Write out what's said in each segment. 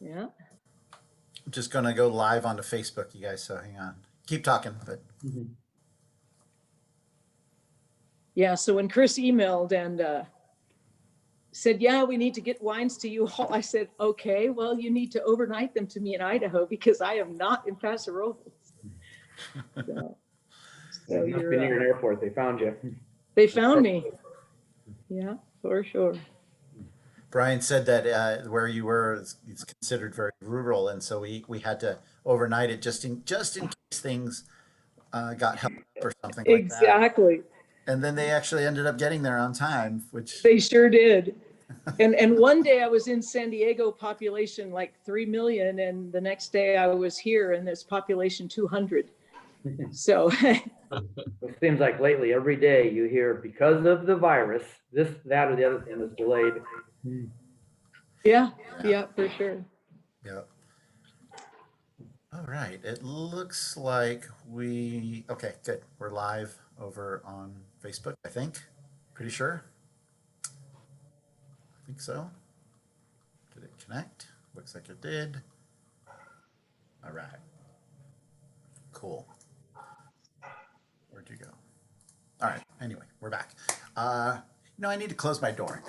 Yeah. I'm just going to go live onto Facebook, you guys, so hang on. Keep talking, but. Yeah, so when Chris emailed and said, yeah, we need to get wines to you all, I said, okay, well, you need to overnight them to me in Idaho because I am not in Paso Robles. So you must be near an airport. They found you. They found me. Yeah, for sure. Brian said that where you were is considered very rural, and so we had to overnight it just in case things got held up or something like that. Exactly. And then they actually ended up getting there on time, which they sure did. And one day I was in San Diego, population like 3 million, and the next day I was here and there's population 200. So it seems like lately every day you hear because of the virus, this, that, or the other thing is delayed. Yeah, for sure. Yeah. All right. It looks like okay, good. We're live over on Facebook, I think. Pretty sure. I think so. Did it connect? Looks like it did. All right. Cool. Where'd you go? All right. Anyway, we're back. I need to close my door.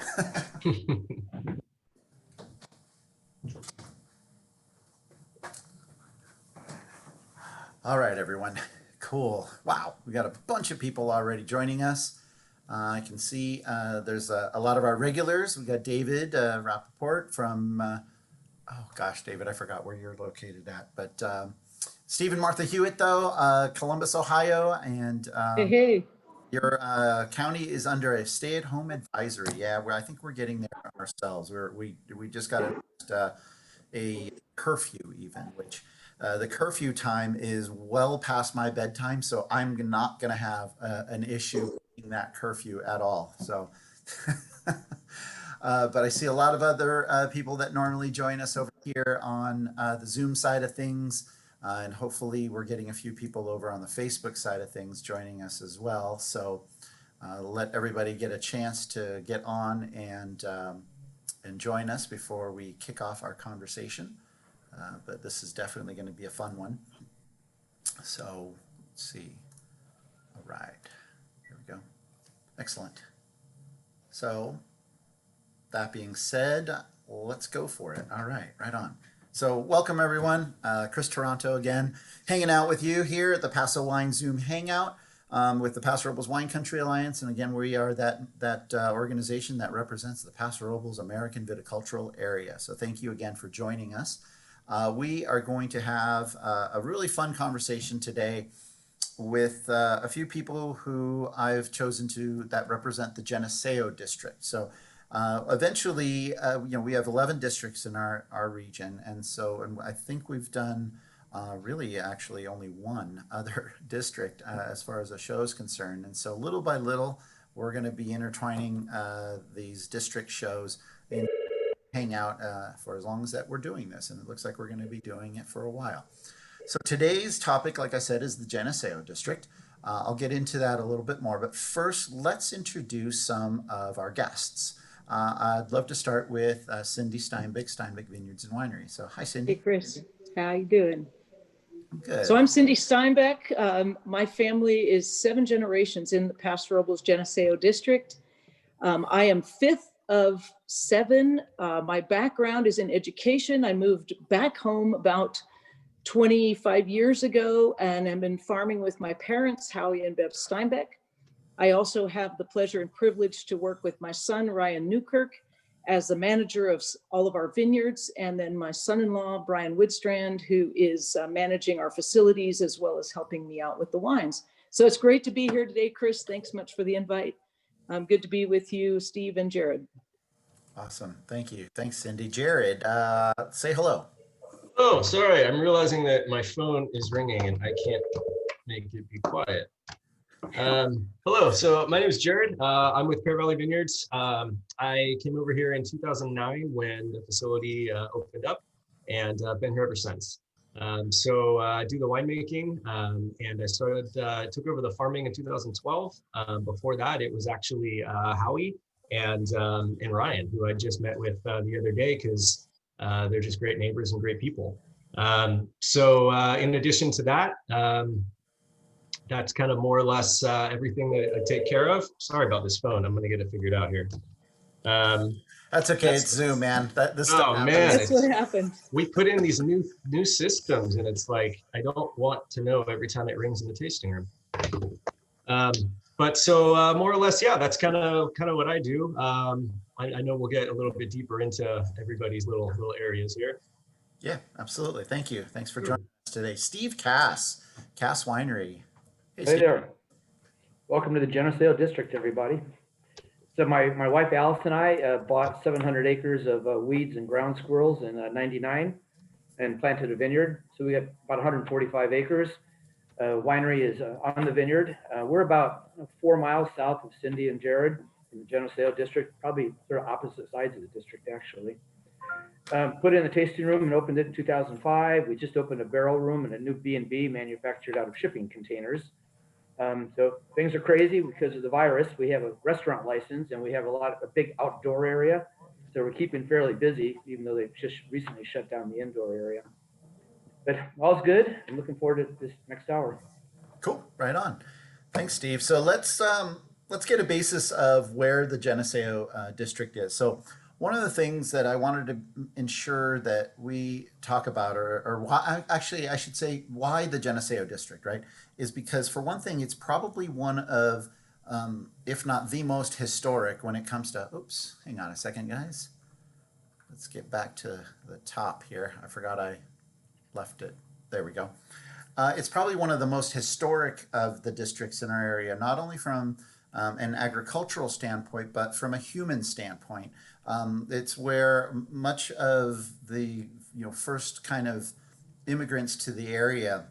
All right, everyone. Cool. Wow. We got a bunch of people already joining us. I can see there's a lot of our regulars. We got David Rappaport from, oh gosh, David, I forgot where you're located at, but Steve and Martha Hewitt, though, Columbus, Ohio, and Hey. Your county is under a stay-at-home advisory. Yeah, I think we're getting there ourselves. We just got a curfew even, which the curfew time is well past my bedtime, so I'm not going to have an issue with that curfew at all. So, but I see a lot of other people that normally join us over here on the Zoom side of things. And hopefully we're getting a few people over on the Facebook side of things joining us as well. So let everybody get a chance to get on and join us before we kick off our conversation. But this is definitely going to be a fun one. So let's see. All right, here we go. Excellent. So that being said, let's go for it. All right, right on. So welcome everyone, Chris Toronto again, hanging out with you here at the Paso Wine Zoom Hangout with the Paso Robles Wine Country Alliance. And again, we are that organization that represents the Paso Robles American Viticultural Area. So thank you again for joining us. We are going to have a really fun conversation today with a few people who I've chosen that represent the Geneseo District. So eventually, we have 11 districts in our region, and I think we've done really actually only one other district as far as the show is concerned. And so little by little, we're going to be intertwining these district shows in Hangout for as long as that we're doing this, and it looks like we're going to be doing it for a while. So today's topic, like I said, is the Geneseo District. I'll get into that a little bit more, but first, let's introduce some of our guests. I'd love to start with Cindy Steinbeck, Steinbeck Vineyards and Winery. So hi, Cindy. Hey, Chris. How you doing? Good. So I'm Cindy Steinbeck. My family is 7 generations in the Paso Robles Geneseo District. I am 5th of 7. My background is in education. I moved back home about 25 years ago and have been farming with my parents, Howie and Bev Steinbeck. I also have the pleasure and privilege to work with my son, Ryan Newkirk, as the manager of all of our vineyards, and then my son-in-law, Brian Woodstrand, who is managing our facilities as well as helping me out with the wines. So it's great to be here today, Chris. Thanks much for the invite. Good to be with you, Steve and Jared. Awesome. Thank you. Thanks, Cindy. Jared, say hello. Oh, sorry. I'm realizing that my phone is ringing and I can't make it be quiet. Hello. So my name is Jared. I'm with Pear Vineyards. I came over here in 2009 when the facility opened up, and I've been here ever since. So I do the winemaking, and I took over the farming in 2012. Before that, it was actually Howie and Ryan, who I just met with the other day, because They're just great neighbors and great people. So in addition to that, that's kind of more or less everything that I take care of. Sorry about this phone. I'm going to get it figured out here. That's okay. It's Zoom, man. This stuff Oh happens. man, That's what happened. we put in these new systems, and it's like I don't want to know every time it rings in the tasting room. But so more or less, yeah, that's kind of what I do. I know we'll get a little bit deeper into everybody's little areas here. Yeah, absolutely. Thank you. Thanks for joining us today. Steve Cass Winery. Hey Steve. there. Welcome to the Geneseo District, everybody. So my wife Alice and I bought 700 acres of weeds and ground squirrels in '99 and planted a vineyard. So we got about 145 acres. Winery is on the vineyard. We're about 4 miles south of Cindy and Jared in the Geneseo District, probably sort of opposite sides of the district, actually. Put it in the tasting room and opened it in 2005. We just opened a barrel room and a new B&B manufactured out of shipping containers. So things are crazy because of the virus. We have a restaurant license and we have a big outdoor area. So we're keeping fairly busy, even though they've just recently shut down the indoor area. But all's good. I'm looking forward to this next hour. Cool. Right on. Thanks, Steve. So let's get a basis of where the Geneseo district is. So one of the things that I wanted to ensure that we talk about, or why, actually, I should say why the Geneseo district, right, is because for one thing, it's probably one of, if not the most historic when it comes to, oops, hang on a second, guys. Let's get back to the top here. I forgot I left it. There we go. It's probably one of the most historic of the districts in our area, not only from an agricultural standpoint, but from a human standpoint. It's where much of the first kind of immigrants to the area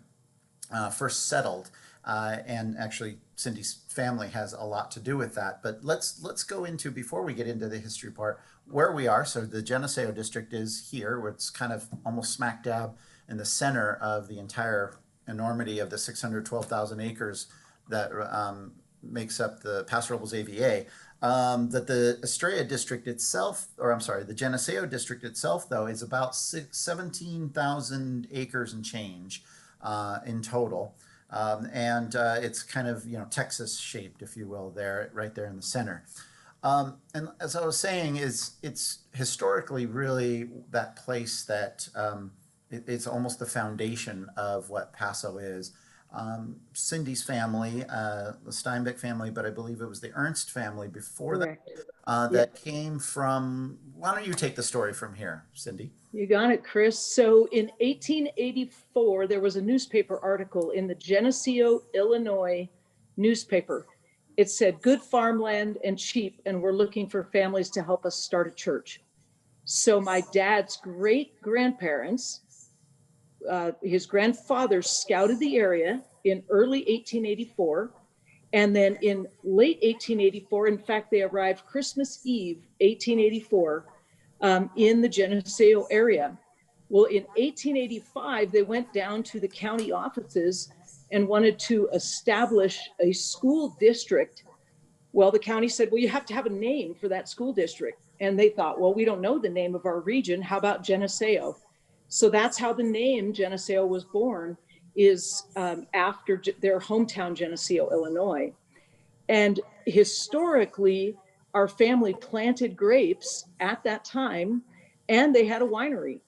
first settled, and actually Cindy's family has a lot to do with that. But let's go into, before we get into the history part, where we are. So the Geneseo district is here, where it's kind of almost smack dab in the center of the entire enormity of the 612,000 acres that makes up the Paso Robles AVA. That the Estrella district itself, or I'm sorry, the Geneseo district itself, though, is about 17,000 acres and change in total. And it's kind of, Texas shaped, if you will, there, right there in the center. And as I was saying, it's historically really that place that it's almost the foundation of what Paso is. Cindy's family, the Steinbeck family, but I believe it was the Ernst family before Correct. that came from, why don't you take the story from here, Cindy? You got it, Chris. So in 1884, there was a newspaper article in the Geneseo, Illinois newspaper. It said, "Good farmland and cheap, and we're looking for families to help us start a church." So my dad's great grandparents, his grandfather scouted the area in early 1884. And then in late 1884, in fact, they arrived Christmas Eve, 1884, in the Geneseo area. Well, in 1885, they went down to the county offices and wanted to establish a school district. Well, the county said, well, you have to have a name for that school district. And they thought, well, we don't know the name of our region. How about Geneseo? So that's how the name Geneseo was born, is after their hometown, Geneseo, Illinois. And historically, our family planted grapes at that time, and they had a winery.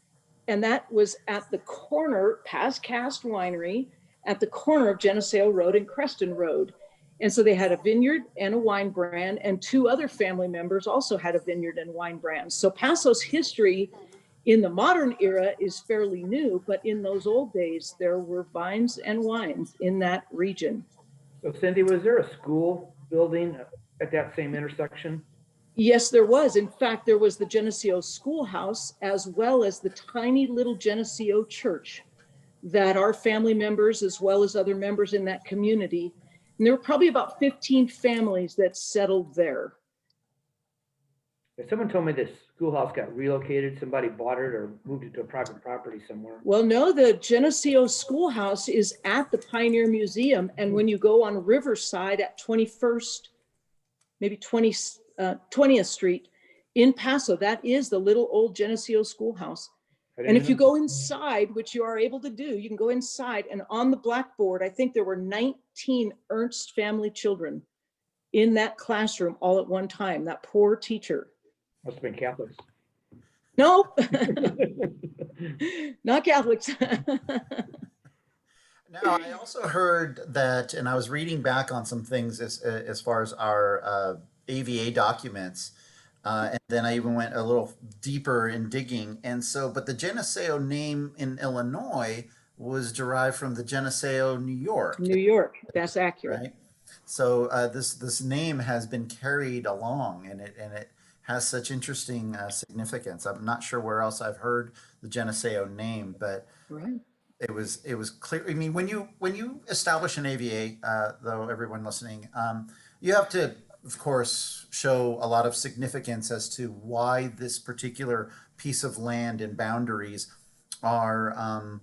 And that was at the corner, Past Cast Winery, at the corner of Geneseo Road and Creston Road. And so they had a vineyard and a wine brand, and 2 other family members also had a vineyard and wine brand. So Paso's history in the modern era is fairly new, but in those old days, there were vines and wines in that region. So Cindy, was there a school building at that same intersection? Yes, there was. In fact, there was the Geneseo Schoolhouse, as well as the tiny little Geneseo Church that our family members, as well as other members in that community, and there were probably about 15 families that settled there. Someone told me this schoolhouse got relocated. Somebody bought it or moved it to a private property somewhere. Well, no, the Geneseo Schoolhouse is at the Pioneer Museum. And when you go on Riverside at 21st, maybe 20th Street, in Paso. That is the little old Geneseo schoolhouse. I And didn't if you even know. go inside, which you are able to do, you can go inside, and on the blackboard, I think there were 19 Ernst family children in that classroom all at one time. That poor teacher. Must have been Catholics. No, not Catholics. Now, I also heard that, and I was reading back on some things as far as our AVA documents, and then I even went a little deeper in digging. And so, but the Geneseo name in Illinois was derived from the Geneseo, New York, New York, that's accurate. right? So this name has been carried along, and it has such interesting significance. I'm not sure where else I've heard the Geneseo name, but Right. it was clear. I mean, when you establish an AVA, though, everyone listening, you have to, of course, show a lot of significance as to why this particular piece of land and boundaries are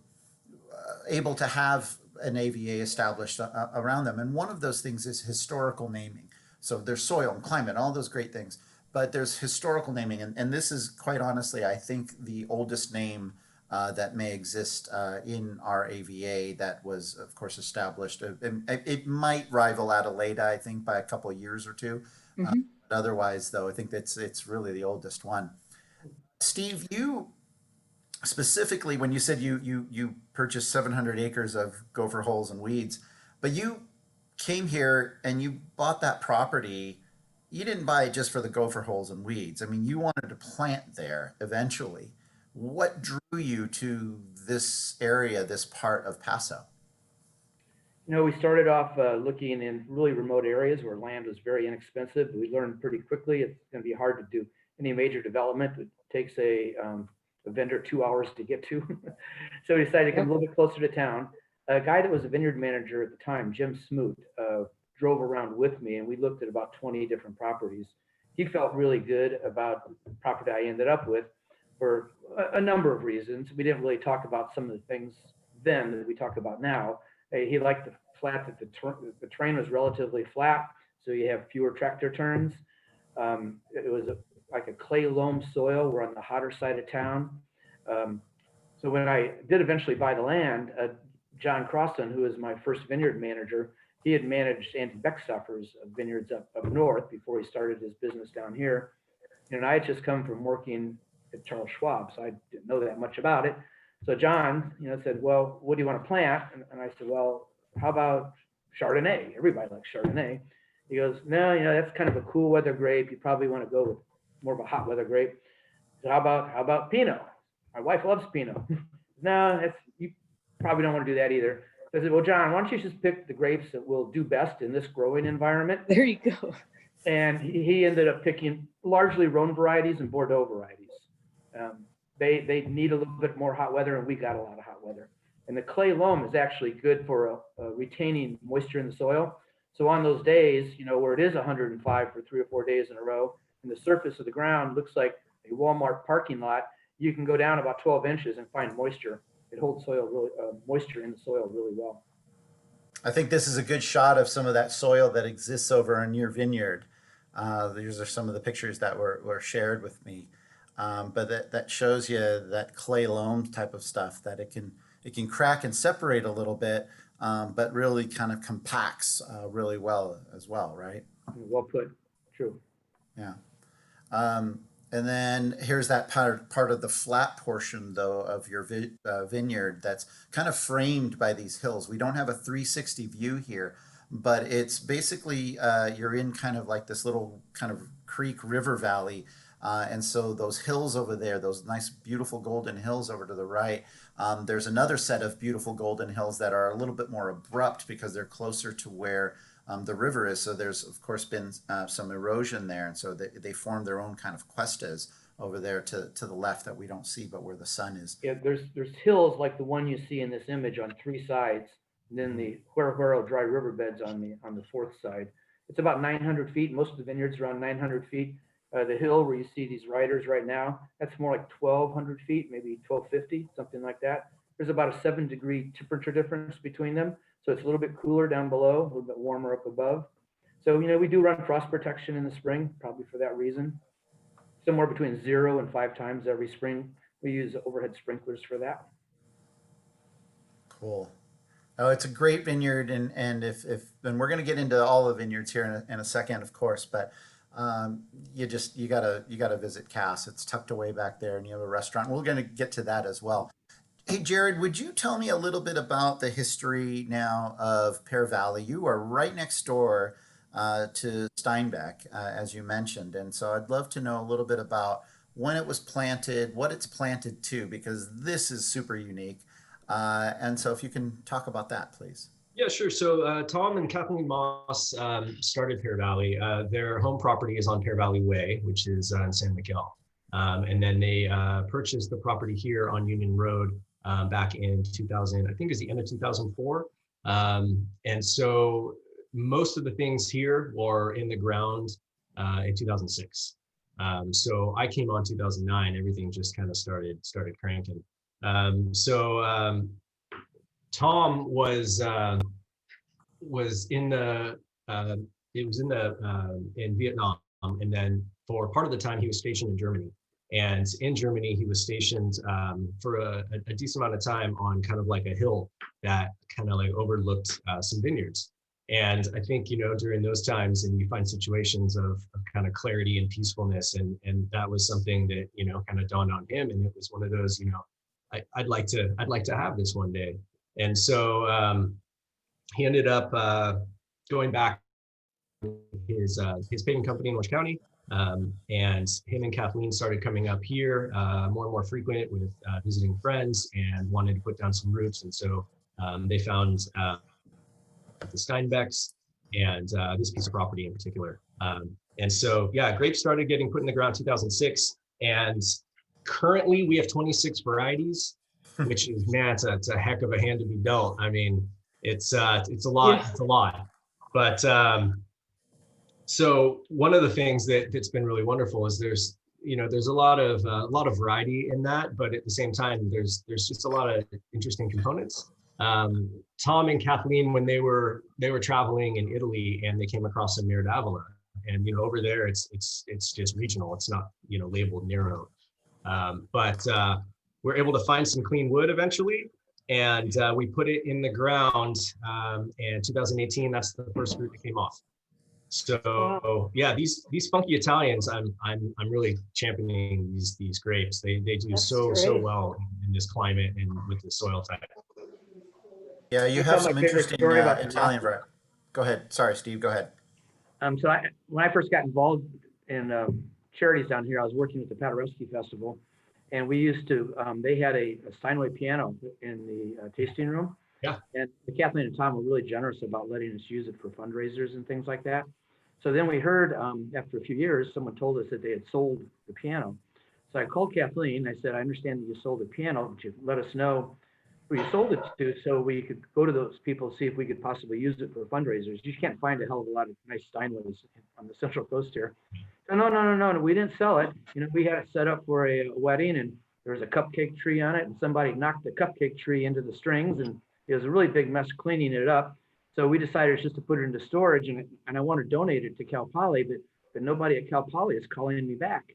able to have an AVA established around them. And one of those things is historical naming. So there's soil and climate, all those great things, but there's historical naming. And this is quite honestly, I think, the oldest name that may exist in our AVA that was, of course, established. It might rival Adelaida, I think, by a couple of years or two. Mhm. But otherwise, though, I think it's really the oldest one. Steve, you specifically, when you said you purchased 700 acres of gopher holes and weeds, but you came here and you bought that property. You didn't buy it just for the gopher holes and weeds. I mean, you wanted to plant there eventually. What drew you to this area, this part of Paso? You know, we started off looking in really remote areas where land was very inexpensive. We learned pretty quickly it's going to be hard to do any major development. It takes a vendor 2 hours to get to. So we decided to come a little bit closer to town. A guy that was a vineyard manager at the time, Jim Smoot, drove around with me, and we looked at about 20 different properties. He felt really good about the property I ended up with for a number of reasons. We didn't really talk about some of the things then that we talk about now. He liked the flat that the terrain was relatively flat, so you have fewer tractor turns. It was like a clay loam soil. We're on the hotter side of town. So when I did eventually buy the land, John Crossan, who was my first vineyard manager, he had managed Andy Beckstoffer's vineyards up north before he started his business down here. And I had just come from working at Charles Schwab, so I didn't know that much about it. So John, said, "Well, what do you want to plant?" And I said, "Well, how about Chardonnay? Everybody likes Chardonnay." He goes, "No, that's kind of a cool weather grape. You probably want to go with more of a hot weather grape." So how about Pinot? My wife loves Pinot. No, you probably don't want to do that either. So I said, "Well, John, why don't you just pick the grapes that will do best in this growing environment?" There you go. And he ended up picking largely Rhone varieties and Bordeaux varieties. They need a little bit more hot weather, and we got a lot of hot weather. And the clay loam is actually good for retaining moisture in the soil. So on those days, where it is 105 for 3 or 4 days in a row, and the surface of the ground looks like a Walmart parking lot, you can go down about 12 inches and find moisture. It holds moisture in the soil really well. I think this is a good shot of some of that soil that exists over in your vineyard. These are some of the pictures that were shared with me. But that shows you that clay loam type of stuff, that it can crack and separate a little bit, but really kind of compacts really well as well, right? Well put. True. Yeah. And then here's that part of the flat portion, though, of your vineyard that's kind of framed by these hills. We don't have a 360 view here, but it's basically you're in kind of like this little kind of creek river valley. And so those hills over there, those nice, beautiful golden hills over to the right, there's another set of beautiful golden hills that are a little bit more abrupt because they're closer to where the river is. So there's, of course, been some erosion there. And so they form their own kind of cuestas over there to the left that we don't see, but where the sun is. Yeah, there's hills like the one you see in this image on 3 sides, and then the Huerhuero dry riverbeds on the 4th side. It's about 900 feet. Most of the vineyards are around 900 feet. The hill where you see these riders right now, that's more like 1,200 feet, maybe 1,250, something like that. There's about a 7-degree temperature difference between them. So it's a little bit cooler down below, a little bit warmer up above. So, we do run frost protection in the spring, probably for that reason. somewhere between 0 and 5 times every spring. We use overhead sprinklers for that. Cool. Oh, it's a great vineyard, and if and we're going to get into all the vineyards here in a second, of course, but you gotta visit Cass. It's tucked away back there, and you have a restaurant. We're going to get to that as well. Hey, Jared, would you tell me a little bit about the history now of Pear Valley? You are right next door to Steinbeck, as you mentioned, and so I'd love to know a little bit about when it was planted, what it's planted to, because this is super unique. And so if you can talk about that, please. Yeah, sure. So Tom and Kathleen Moss started Pear Valley. Their home property is on Pear Valley Way, which is in San Miguel. And then they purchased the property here on Union Road back in 2000, I think it was the end of 2004. And so most of the things here were in the ground in 2006. So I came on 2009, everything just kind of started cranking. Tom was in Vietnam, and then for part of the time he was stationed in Germany. And in Germany, he was stationed for a decent amount of time on kind of like a hill that kind of like overlooked some vineyards. And I think, during those times, and you find situations of kind of clarity and peacefulness, and that was something that, kind of dawned on him. And it was one of those, I'd like to have this one day. And so he ended up going back to his paving company in Orange County. And him and Kathleen started coming up here more and more frequent with visiting friends and wanted to put down some roots. And so they found the Steinbecks and this piece of property in particular. And so, yeah, grapes started getting put in the ground 2006. And currently we have 26 varieties, which is, man, it's a heck of a hand to be dealt. I mean, it's a lot, Yeah. it's a lot. But so one of the things that's been really wonderful is there's a lot of variety in that, but at the same time, there's just a lot of interesting components. Tom and Kathleen, when they were traveling in Italy and they came across some Mare d'Avola, and over there it's just regional. It's not labeled narrow, but we're able to find some clean wood eventually, and we put it in the ground. And 2018, that's the first fruit that came off. So yeah, these funky Italians, I'm really championing these grapes. They do That's so great. well in this climate and with the soil type. Yeah, you I have tell my some favorite interesting story about the Italian variety. Go ahead. Sorry, Steve. Go ahead. So when I first got involved in charities down here, I was working with the Paderewski Festival, and we used to, they had a Steinway piano in the tasting room. Yeah. And Kathleen and Tom were really generous about letting us use it for fundraisers and things like that. So then we heard, after a few years, someone told us that they had sold the piano. So I called Kathleen. I said, I understand that you sold the piano, but you let us know who you sold it to so we could go to those people, see if we could possibly use it for fundraisers. You can't find a hell of a lot of nice Steinways on the Central Coast here. So no, we didn't sell it. We had it set up for a wedding, and there was a cupcake tree on it, and somebody knocked the cupcake tree into the strings, and it was a really big mess cleaning it up. So we decided just to put it into storage, and I want to donate it to Cal Poly, but nobody at Cal Poly is calling me back.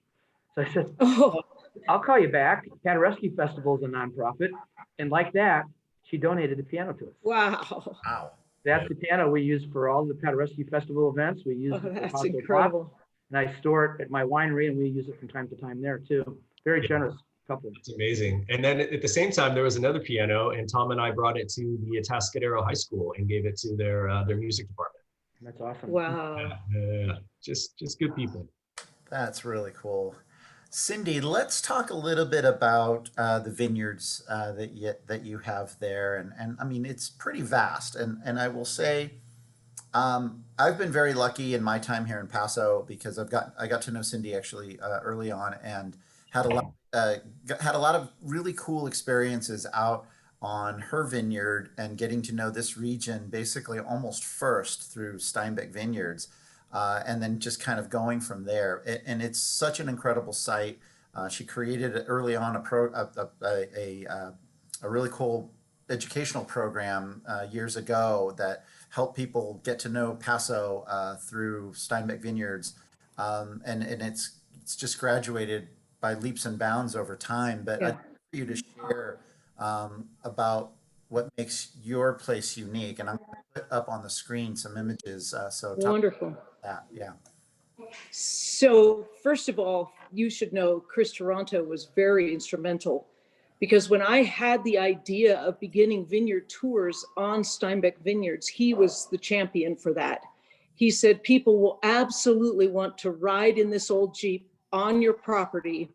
So I said, Oh, I'll call you back. Paderewski Festival is a nonprofit. And like that, she donated the piano to us. wow. Wow. That's the piano we use for all the Paderewski Festival events. We use Oh, it for that's Paso Robles, incredible. and I store it at my winery, and we use it from time to time there too. Very generous couple. It's amazing. And then at the same time, there was another piano, and Tom and I brought it to the Atascadero High School and gave it to their music department. That's awesome. Wow. Just good people. That's really cool. Cindy, let's talk a little bit about the vineyards that you have there, and I mean it's pretty vast. And I will say, I've been very lucky in my time here in Paso because I got to know Cindy actually early on and had a lot of really cool experiences out on her vineyard and getting to know this region basically almost first through Steinbeck Vineyards. And then just kind of going from there. And it's such an incredible site. She created early on a really cool educational program years ago that helped people get to know Paso through Steinbeck Vineyards. And it's it's just graduated by leaps and bounds over time. But Yeah. I'd like for you to share about what makes your place unique. And I'm going to put up on the screen some images. So talk Wonderful. about that. Yeah. So first of all, you should know Chris Toronto was very instrumental, because when I had the idea of beginning vineyard tours on Steinbeck Vineyards, he was the champion for that. He said, people will absolutely want to ride in this old Jeep on your property,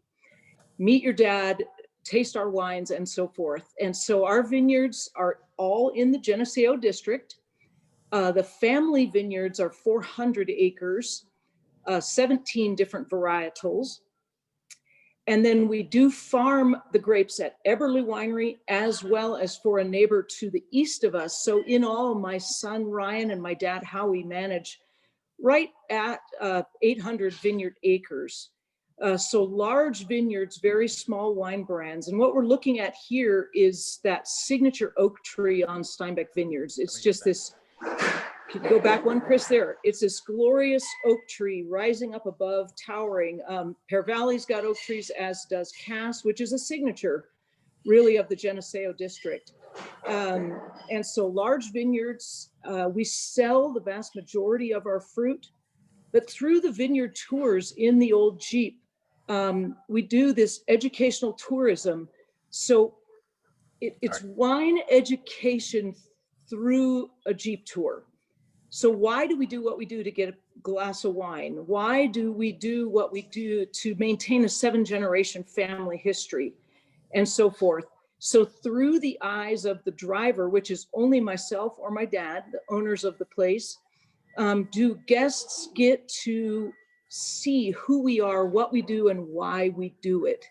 meet your dad, taste our wines, and so forth. And so our vineyards are all in the Geneseo District. The family vineyards are 400 acres, 17 different varietals. And then we do farm the grapes at Eberly Winery, as well as for a neighbor to the east of us. So in all, my son Ryan and my dad Howie manage right at 800 vineyard acres. So large vineyards, very small wine brands. And what we're looking at here is that signature oak tree on Steinbeck Vineyards. It's just this, can you go back one, Chris, there? It's this glorious oak tree rising up above, towering. Pear Valley's got oak trees, as does Cass, which is a signature really of the Geneseo District. And so large vineyards, we sell the vast majority of our fruit, but through the vineyard tours in the old Jeep, we do this educational tourism. So it's wine education through a Jeep tour. So why do we do what we do to get a glass of wine? Why do we do what we do to maintain a 7-generation family history and so forth? So through the eyes of the driver, which is only myself or my dad, the owners of the place, do guests get to see who we are, what we do, and why we do it.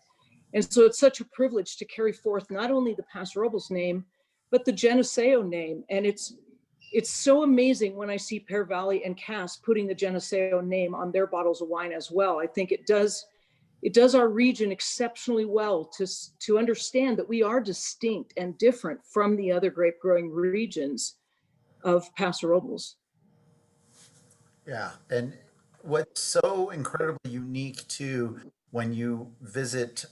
And so it's such a privilege to carry forth not only the Paso Robles name, but the Geneseo name. And it's so amazing when I see Pear Valley and Cass putting the Geneseo name on their bottles of wine as well. I think it does our region exceptionally well to understand that we are distinct and different from the other grape growing regions of Paso Robles. Yeah, and what's so incredibly unique too when you visit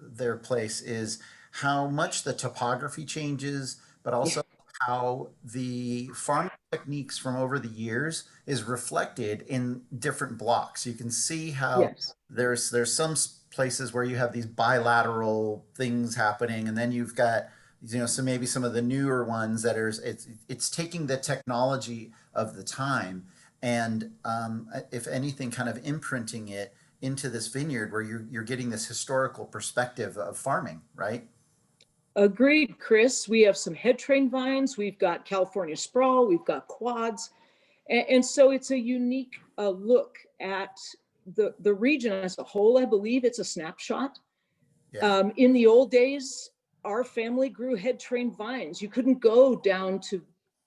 their place is how much the topography changes, but also how the farming techniques from over the years is reflected in different blocks. You can see how Yes. there's some places where you have these bilateral things happening, and then you've got so maybe some of the newer ones that are it's taking the technology of the time and if anything, kind of imprinting it into this vineyard where you're getting this historical perspective of farming, right? Agreed, Chris. We have some head train vines. We've got California sprawl. We've got quads. And so it's a unique look at the region as a whole. I believe it's a snapshot. Yeah. In the old days, our family grew head train vines. You couldn't go down to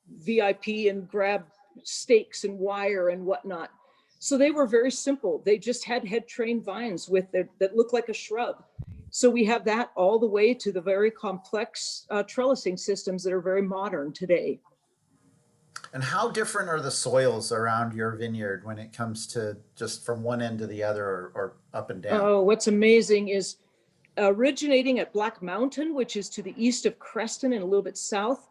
VIP and grab stakes and wire and whatnot. So they were very simple. They just had head train vines that looked like a shrub. So we have that all the way to the very complex trellising systems that are very modern today. And how different are the soils around your vineyard when it comes to just from one end to the other or up and down? Oh, what's amazing is originating at Black Mountain, which is to the east of Creston and a little bit south,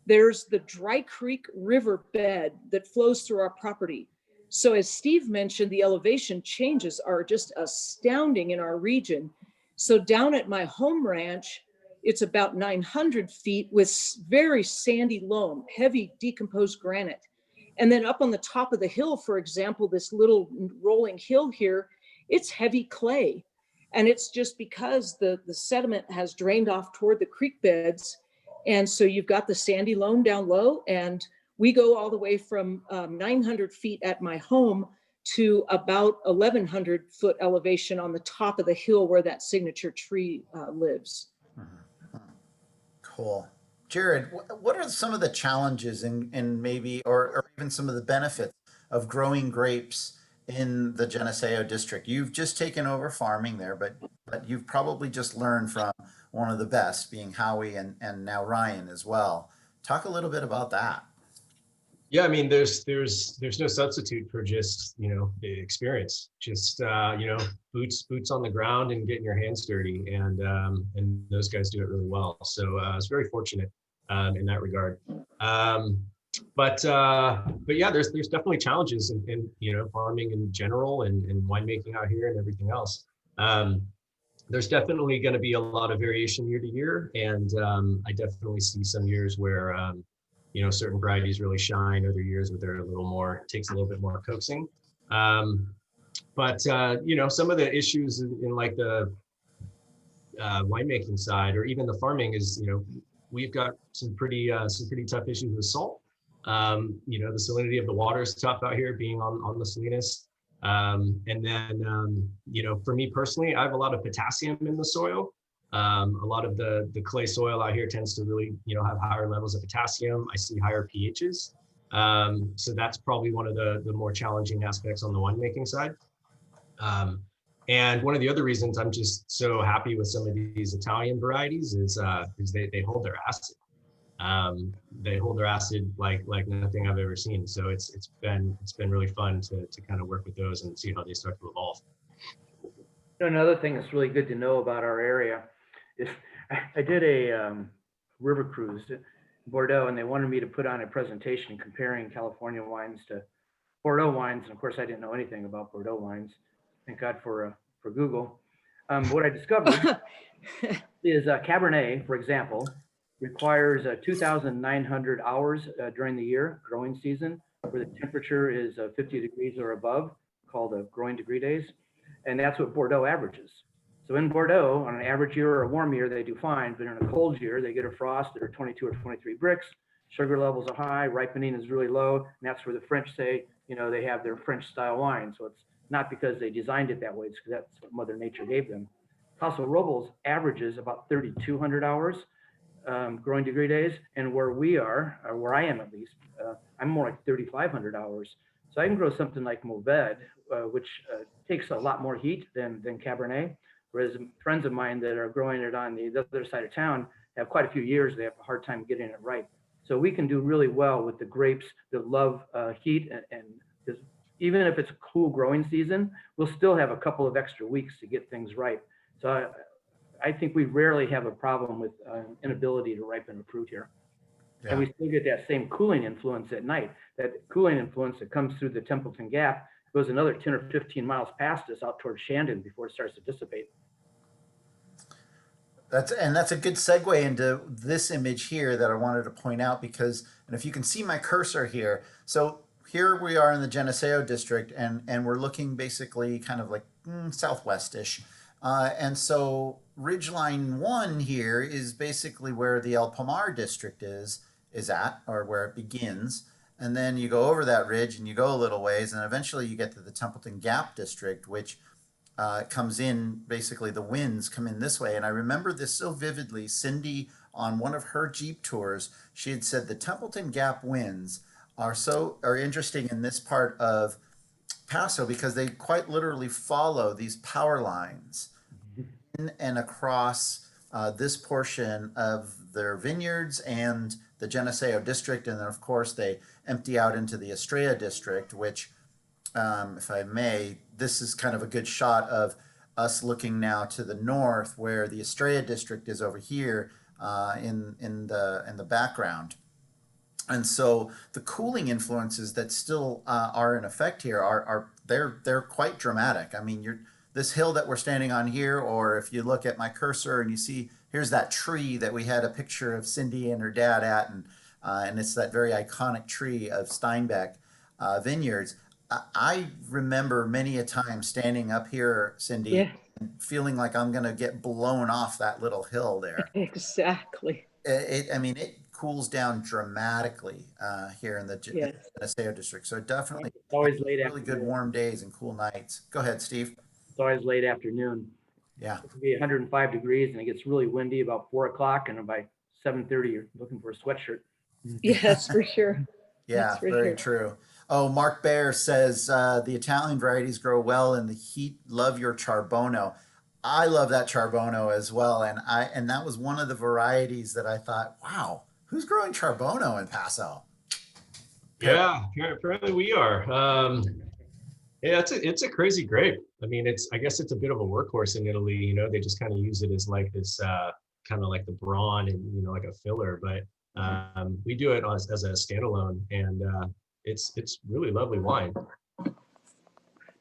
there's the Dry Creek River bed that flows through our property. So as Steve mentioned, the elevation changes are just astounding in our region. So down at my home ranch, it's about 900 feet with very sandy loam, heavy decomposed granite. And then up on the top of the hill, for example, this little rolling hill here, it's heavy clay. And it's just because the sediment has drained off toward the creek beds. And so you've got the sandy loam down low, and we go all the way from 900 feet at my home to about 1,100 foot elevation on the top of the hill where that signature tree lives. Cool. Jared, what are some of the challenges and maybe, or even some of the benefits of growing grapes in the Geneseo district? You've just taken over farming there, but you've probably just learned from one of the best, being Howie and now Ryan as well. Talk a little bit about that. Yeah, I mean, there's no substitute for just, the experience. Just boots on the ground and getting your hands dirty, and those guys do it really well. So I was very fortunate in that regard. Um, but yeah, there's definitely challenges in farming in general and winemaking out here and everything else. There's definitely going to be a lot of variation year to year, and I definitely see some years where certain varieties really shine, other years where they're a little more, takes a little bit more coaxing. But some of the issues in like the winemaking side, or even the farming, is we've got some pretty tough issues with salt. The salinity of the water is tough out here, being on the Salinas. And then for me personally, I have a lot of potassium in the soil. A lot of the clay soil out here tends to really, have higher levels of potassium. I see higher pHs. So that's probably one of the more challenging aspects on the winemaking side. And one of the other reasons I'm just so happy with some of these Italian varieties is they hold their acid. They hold their acid like nothing I've ever seen. So it's been really fun to kind of work with those and see how they start to evolve. Another thing that's really good to know about our area is I did a river cruise to Bordeaux, and they wanted me to put on a presentation comparing California wines to Bordeaux wines. And of course, I didn't know anything about Bordeaux wines. Thank God for Google. What I discovered is Cabernet, for example, requires 2,900 hours during the year, growing season, where the temperature is 50 degrees or above, called growing degree days. And that's what Bordeaux averages. So in Bordeaux, on an average year or a warm year, they do fine, but in a cold year, they get a frost that are 22 or 23 bricks, sugar levels are high, ripening is really low, and that's where the French say, they have their French style wine. So it's not because they designed it that way, it's because that's what Mother Nature gave them. Paso Robles averages about 3,200 hours growing degree days, and where we are, or where I am at least, I'm more like 3,500 hours. So I can grow something like Mourvedre, which takes a lot more heat than Cabernet, whereas friends of mine that are growing it on the other side of town have quite a few years, they have a hard time getting it right. So we can do really well with the grapes that love heat, and even if it's a cool growing season, we'll still have a couple of extra weeks to get things right. So I think we rarely have a problem with inability to ripen a fruit here. Yeah. And we still get that same cooling influence at night. That cooling influence that comes through the Templeton Gap goes another 10 or 15 miles past us out towards Shandon before it starts to dissipate. That's a good segue into this image here that I wanted to point out, because, and if you can see my cursor here, so here we are in the Geneseo District, and we're looking basically kind of like southwest-ish. And so Ridgeline 1 here is basically where the El Pomar district is at, or where it begins. And then you go over that ridge and you go a little ways, and eventually you get to the Templeton Gap district, which comes in, basically the winds come in this way. And I remember this so vividly. Cindy, on one of her Jeep tours, she had said the Templeton Gap winds are interesting in this part of Paso because they quite literally follow these power lines in and across this portion of their vineyards and the Geneseo District, and then of course they empty out into the Estrella District, which, if I may, this is kind of a good shot of us looking now to the north, where the Estrella District is over here in the background. And so the cooling influences that still are in effect here they're quite dramatic. I mean, this hill that we're standing on here, or if you look at my cursor and you see, here's that tree that we had a picture of Cindy and her dad at, and it's that very iconic tree of Steinbeck Vineyards. I remember many a time standing up here, Cindy, yeah, and feeling like I'm going to get blown off that little hill there. Exactly. It cools down dramatically here in the Geneseo District. So definitely it's always late really good warm days and cool nights. Go ahead, Steve. It's always late afternoon. Yeah. It can be 105 degrees and it gets really windy about 4 o'clock, and by 7:30 you're looking for a sweatshirt. Yes, for sure. Yeah, very true. Oh, Mark Baer says the Italian varieties grow well in the heat. Love your Charbono. I love that Charbono as well, and that was one of the varieties that I thought, wow, who's growing Charbono in Paso? Yeah, apparently we are. Yeah, it's a crazy grape. I mean, I guess it's a bit of a workhorse in Italy. You know, they just kind of use it as like this kind of like the brawn and like a filler. But we do it as a standalone, and it's really lovely wine.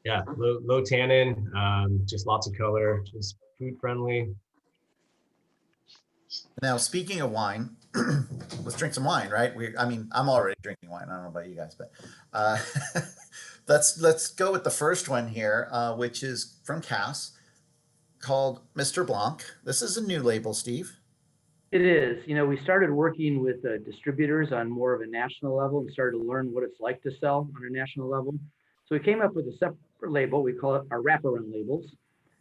Yeah, low tannin, just lots of color, just food friendly. Now, speaking of wine, let's drink some wine, right? I mean, I'm already drinking wine. I don't know about you guys, but uh, let's go with the first one here, which is from Cass, called Mr. Blanc. This is a new label, Steve. It is. We started working with distributors on more of a national level and started to learn what it's like to sell on a national level. So we came up with a separate label. We call it our wraparound labels.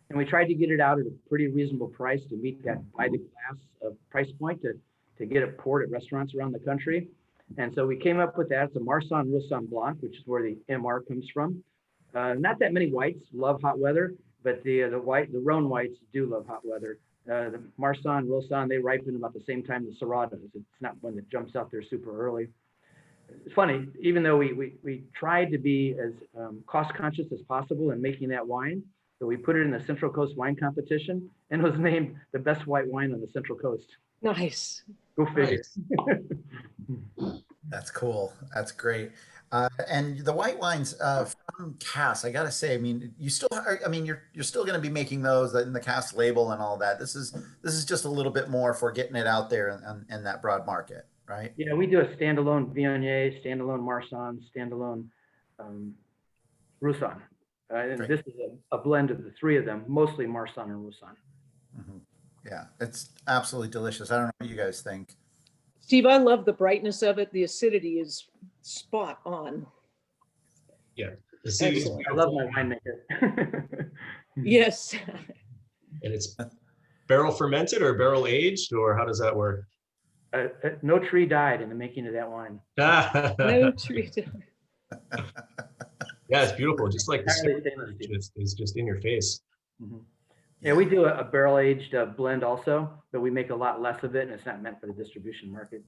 And we tried to get it out at a pretty reasonable price to meet that by the glass of price point to get it poured at restaurants around the country. And so we came up with that. It's a Marsanne Roussanne Blanc, which is where the MR comes from. Not that many whites love hot weather, but the Rhone whites do love hot weather. The Marsanne Roussanne, they ripen about the same time the Syrah does. It's not one that jumps out there super early. It's funny, even though we tried to be as cost conscious as possible in making that wine, so we put it in the Central Coast Wine Competition and was named the best white wine on the Central Coast. Nice. Go figure. Nice. That's cool. That's great. And the white wines from Cass, I gotta say, I mean, you still are, I mean, you're still going to be making those in the Cass label and all that. This is just a little bit more for getting it out there in that broad market, right? Yeah, we do a standalone Viognier, standalone Marsanne, standalone Roussanne. And this is a blend of the three of them, mostly Marsanne and Roussanne. Mm-hmm. Yeah, it's absolutely delicious. I don't know what you guys think. Steve, I love the brightness of it. The acidity is spot on. Yeah, I love my winemaker. Yes. And it's barrel fermented or barrel aged, or how does that work? No tree died in the making of that wine. No tree. Yeah, it's beautiful. Just like the is just in your face. Mm-hmm. Yeah, we do a barrel aged blend also, but we make a lot less of it, and it's not meant for the distribution market.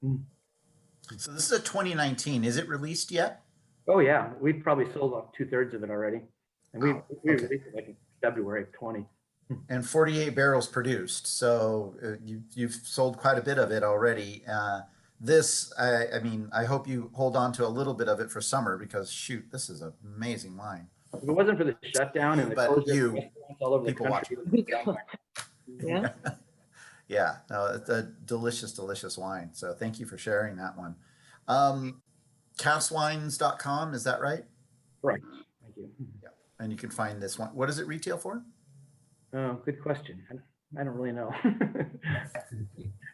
So this is a 2019. Is it released yet? Oh yeah, we've probably sold off 2/3 of it already, and we released it like in February of 20. And 48 barrels produced. So you've sold quite a bit of it already. I mean, I hope you hold on to a little bit of it for summer because shoot, this is an amazing wine. If it wasn't for the shutdown and the closure of restaurants all over the country. Yeah. Yeah, no, it's a delicious, delicious wine. So thank you for sharing that one. Casswines.com, is that right? Right. Thank you. Yeah. And you can find this one. What does it retail for? Oh, good question. I don't really know.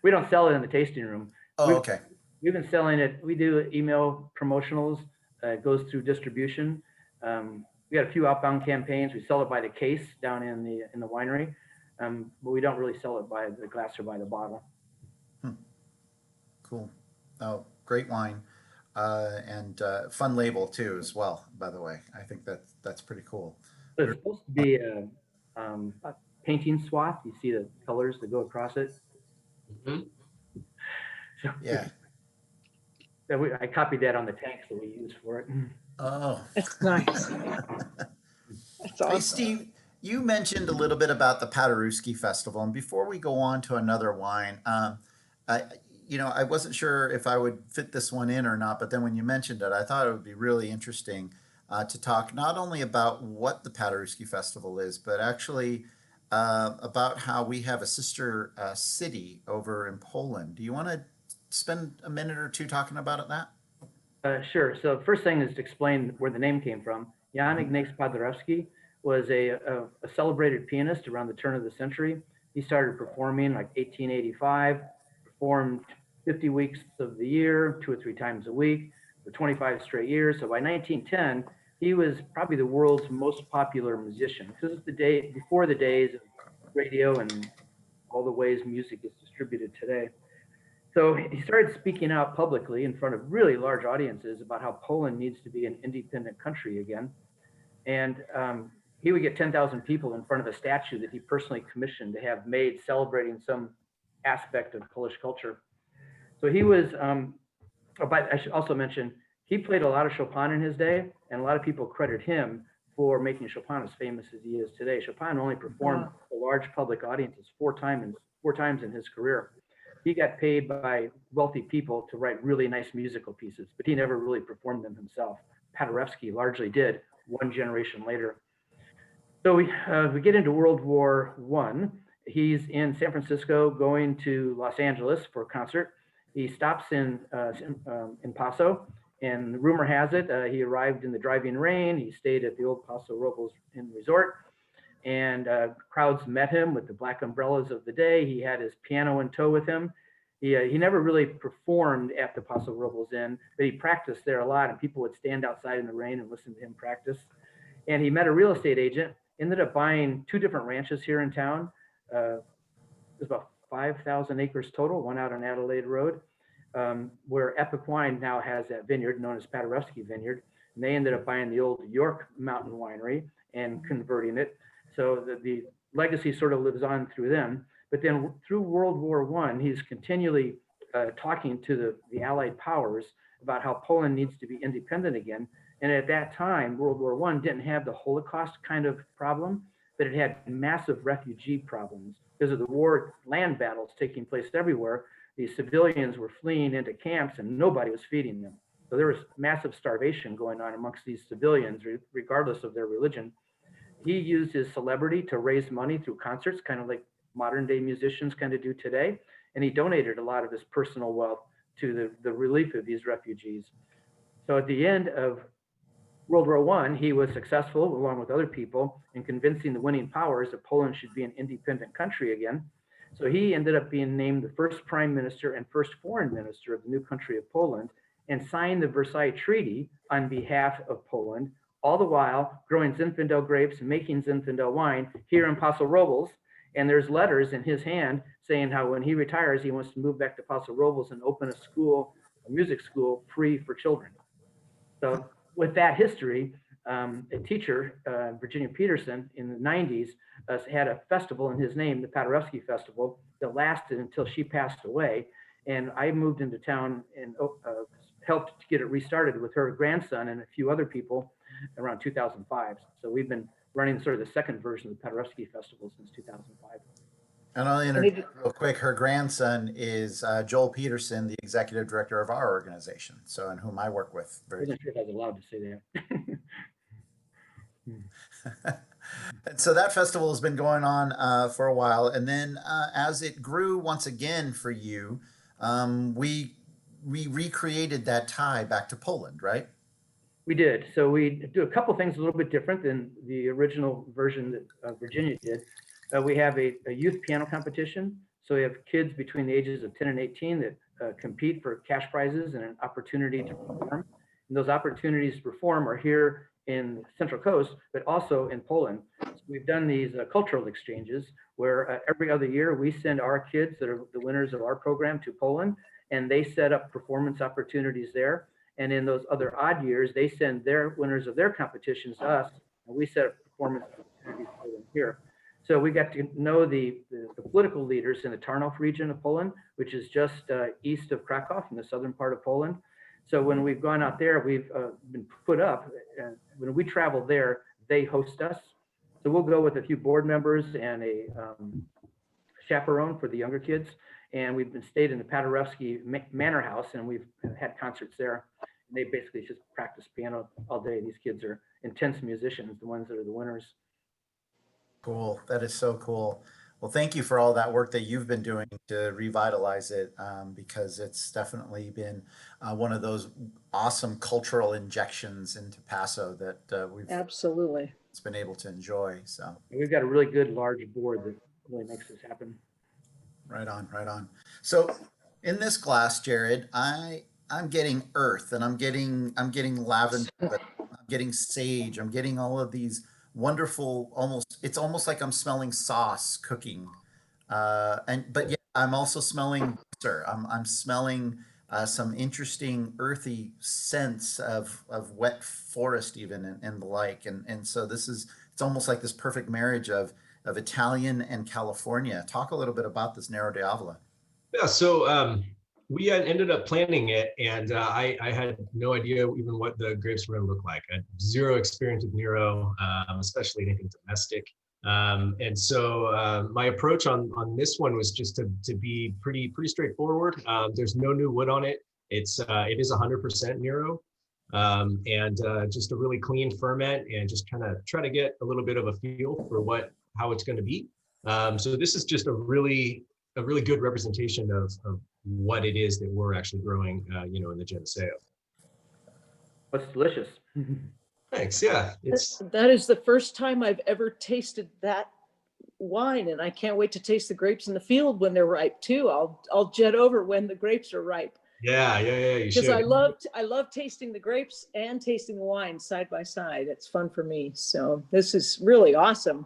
We don't sell it in the tasting room. Oh, okay. We've been selling it. We do email promotionals. It goes through distribution. We got a few outbound campaigns. We sell it by the case down in the winery, but we don't really sell it by the glass or by the bottle. Cool. Oh, great wine, and fun label too, as well. By the way, I think that's pretty cool. So it's supposed to be a painting swath. You see the colors that go across it. Mm-hmm. So, Yeah. I copied that on the tanks that we use for it. Oh, That's nice. That's awesome. Hey, Steve, you mentioned a little bit about the Paderewski Festival, and before we go on to another wine, I wasn't sure if I would fit this one in or not, but then when you mentioned it, I thought it would be really interesting to talk not only about what the Paderewski Festival is, but actually about how we have a sister city over in Poland. Do you want to spend a minute or two talking about that? Sure. So first thing is to explain where the name came from. Jan Ignace Paderewski was a celebrated pianist around the turn of the century. He started performing like 1885, performed 50 weeks of the year, 2 or 3 times a week for 25 straight years. So by 1910, he was probably the world's most popular musician. This is before the days of radio and all the ways music is distributed today. So he started speaking out publicly in front of really large audiences about how Poland needs to be an independent country again. And he would get 10,000 people in front of a statue that he personally commissioned to have made celebrating some aspect of Polish culture. So he was, but I should also mention, he played a lot of Chopin in his day, and a lot of people credit him for making Chopin as famous as he is today. Chopin only performed to large public audiences four times in his career. He got paid by wealthy people to write really nice musical pieces, but he never really performed them himself. Paderewski largely did one generation later. So we get into World War I. He's in San Francisco going to Los Angeles for a concert. He stops in Paso, and rumor has it he arrived in the driving rain. He stayed at the old Paso Robles Inn Resort, and crowds met him with the black umbrellas of the day. He had his piano in tow with him. He never really performed at the Paso Robles Inn, but he practiced there a lot, and people would stand outside in the rain and listen to him practice. And he met a real estate agent, ended up buying 2 different ranches here in town. It was about 5,000 acres total, one out on Adelaide Road, where Epic Wine now has that vineyard known as Paderewski Vineyard. And they ended up buying the old York Mountain Winery and converting it. So the legacy sort of lives on through them. But then through World War I, he's continually talking to the Allied powers about how Poland needs to be independent again. And at that time, World War I didn't have the Holocaust kind of problem, but it had massive refugee problems because of the war land battles taking place everywhere. These civilians were fleeing into camps and nobody was feeding them. So there was massive starvation going on amongst these civilians, regardless of their religion. He used his celebrity to raise money through concerts, kind of like modern day musicians kind of do today. And he donated a lot of his personal wealth to the relief of these refugees. So at the end of World War I, he was successful, along with other people, in convincing the winning powers that Poland should be an independent country again. So he ended up being named the first prime minister and first foreign minister of the new country of Poland, and signed the Versailles Treaty on behalf of Poland, all the while growing Zinfandel grapes and making Zinfandel wine here in Paso Robles. And there's letters in his hand saying how when he retires, he wants to move back to Paso Robles and open a school, a music school, free for children. So with that history, a teacher, Virginia Peterson, in the 90s, had a festival in his name, the Paderewski Festival, that lasted until she passed away. And I moved into town and helped to get it restarted with her grandson and a few other people around 2005. So we've been running sort of the second version of the Paderewski Festival since 2005. And I'll interject real quick. Her grandson is Joel Peterson, the executive director of our organization, so and whom I work with. I wasn't sure if I was allowed to say that. And so that festival has been going on for a while, and then as it grew once again for you, we recreated that tie back to Poland, right? We did. So we do a couple things a little bit different than the original version that Virginia did. We have a youth piano competition. So we have kids between the ages of 10 and 18 that compete for cash prizes and an opportunity to perform. And those opportunities to perform are here in the Central Coast, but also in Poland. So we've done these cultural exchanges where every other year we send our kids that are the winners of our program to Poland, and they set up performance opportunities there. And in those other odd years, they send their winners of their competitions to us, and we set up performance opportunities for them here. So we got to know the political leaders in the Tarnów region of Poland, which is just east of Krakow in the southern part of Poland. So when we've gone out there, we've been put up. When we travel there, they host us. So we'll go with a few board members and a chaperone for the younger kids. And we've been stayed in the Paderewski Manor House, and we've had concerts there. And they basically just practice piano all day. These kids are intense musicians, the ones that are the winners. Cool. That is so cool. Well, thank you for all that work that you've been doing to revitalize it, because it's definitely been one of those awesome cultural injections into Paso that we've Absolutely. it's been able to enjoy. So we've got a really good large board that really makes this happen. Right on, right on. So in this glass, Jared, I'm getting earth, and I'm getting lavender, but I'm getting sage. I'm getting all of these wonderful, it's almost like I'm smelling sauce cooking. But yeah, I'm also smelling, I'm smelling some interesting earthy scents of wet forest even and the like. And so it's almost like this perfect marriage of Italian and California. Talk a little bit about this Nero d'Avola. Yeah, so we had ended up planning it, and I had no idea even what the grapes were going to look like. I had zero experience with Nero, especially anything domestic. And so my approach on this one was just to be pretty straightforward. There's no new wood on it. It is 100% Nero, and just a really clean ferment, and just kind of try to get a little bit of a feel for how it's going to be. So this is just a really good representation of what it is that we're actually growing, in the Geneseo. That's delicious. Thanks. Yeah, That is the first time I've ever tasted that wine, and I can't wait to taste the grapes in the field when they're ripe too. I'll jet over when the grapes are ripe. yeah. You Because should. I love tasting the grapes and tasting the wine side by side. It's fun for me. So this is really awesome.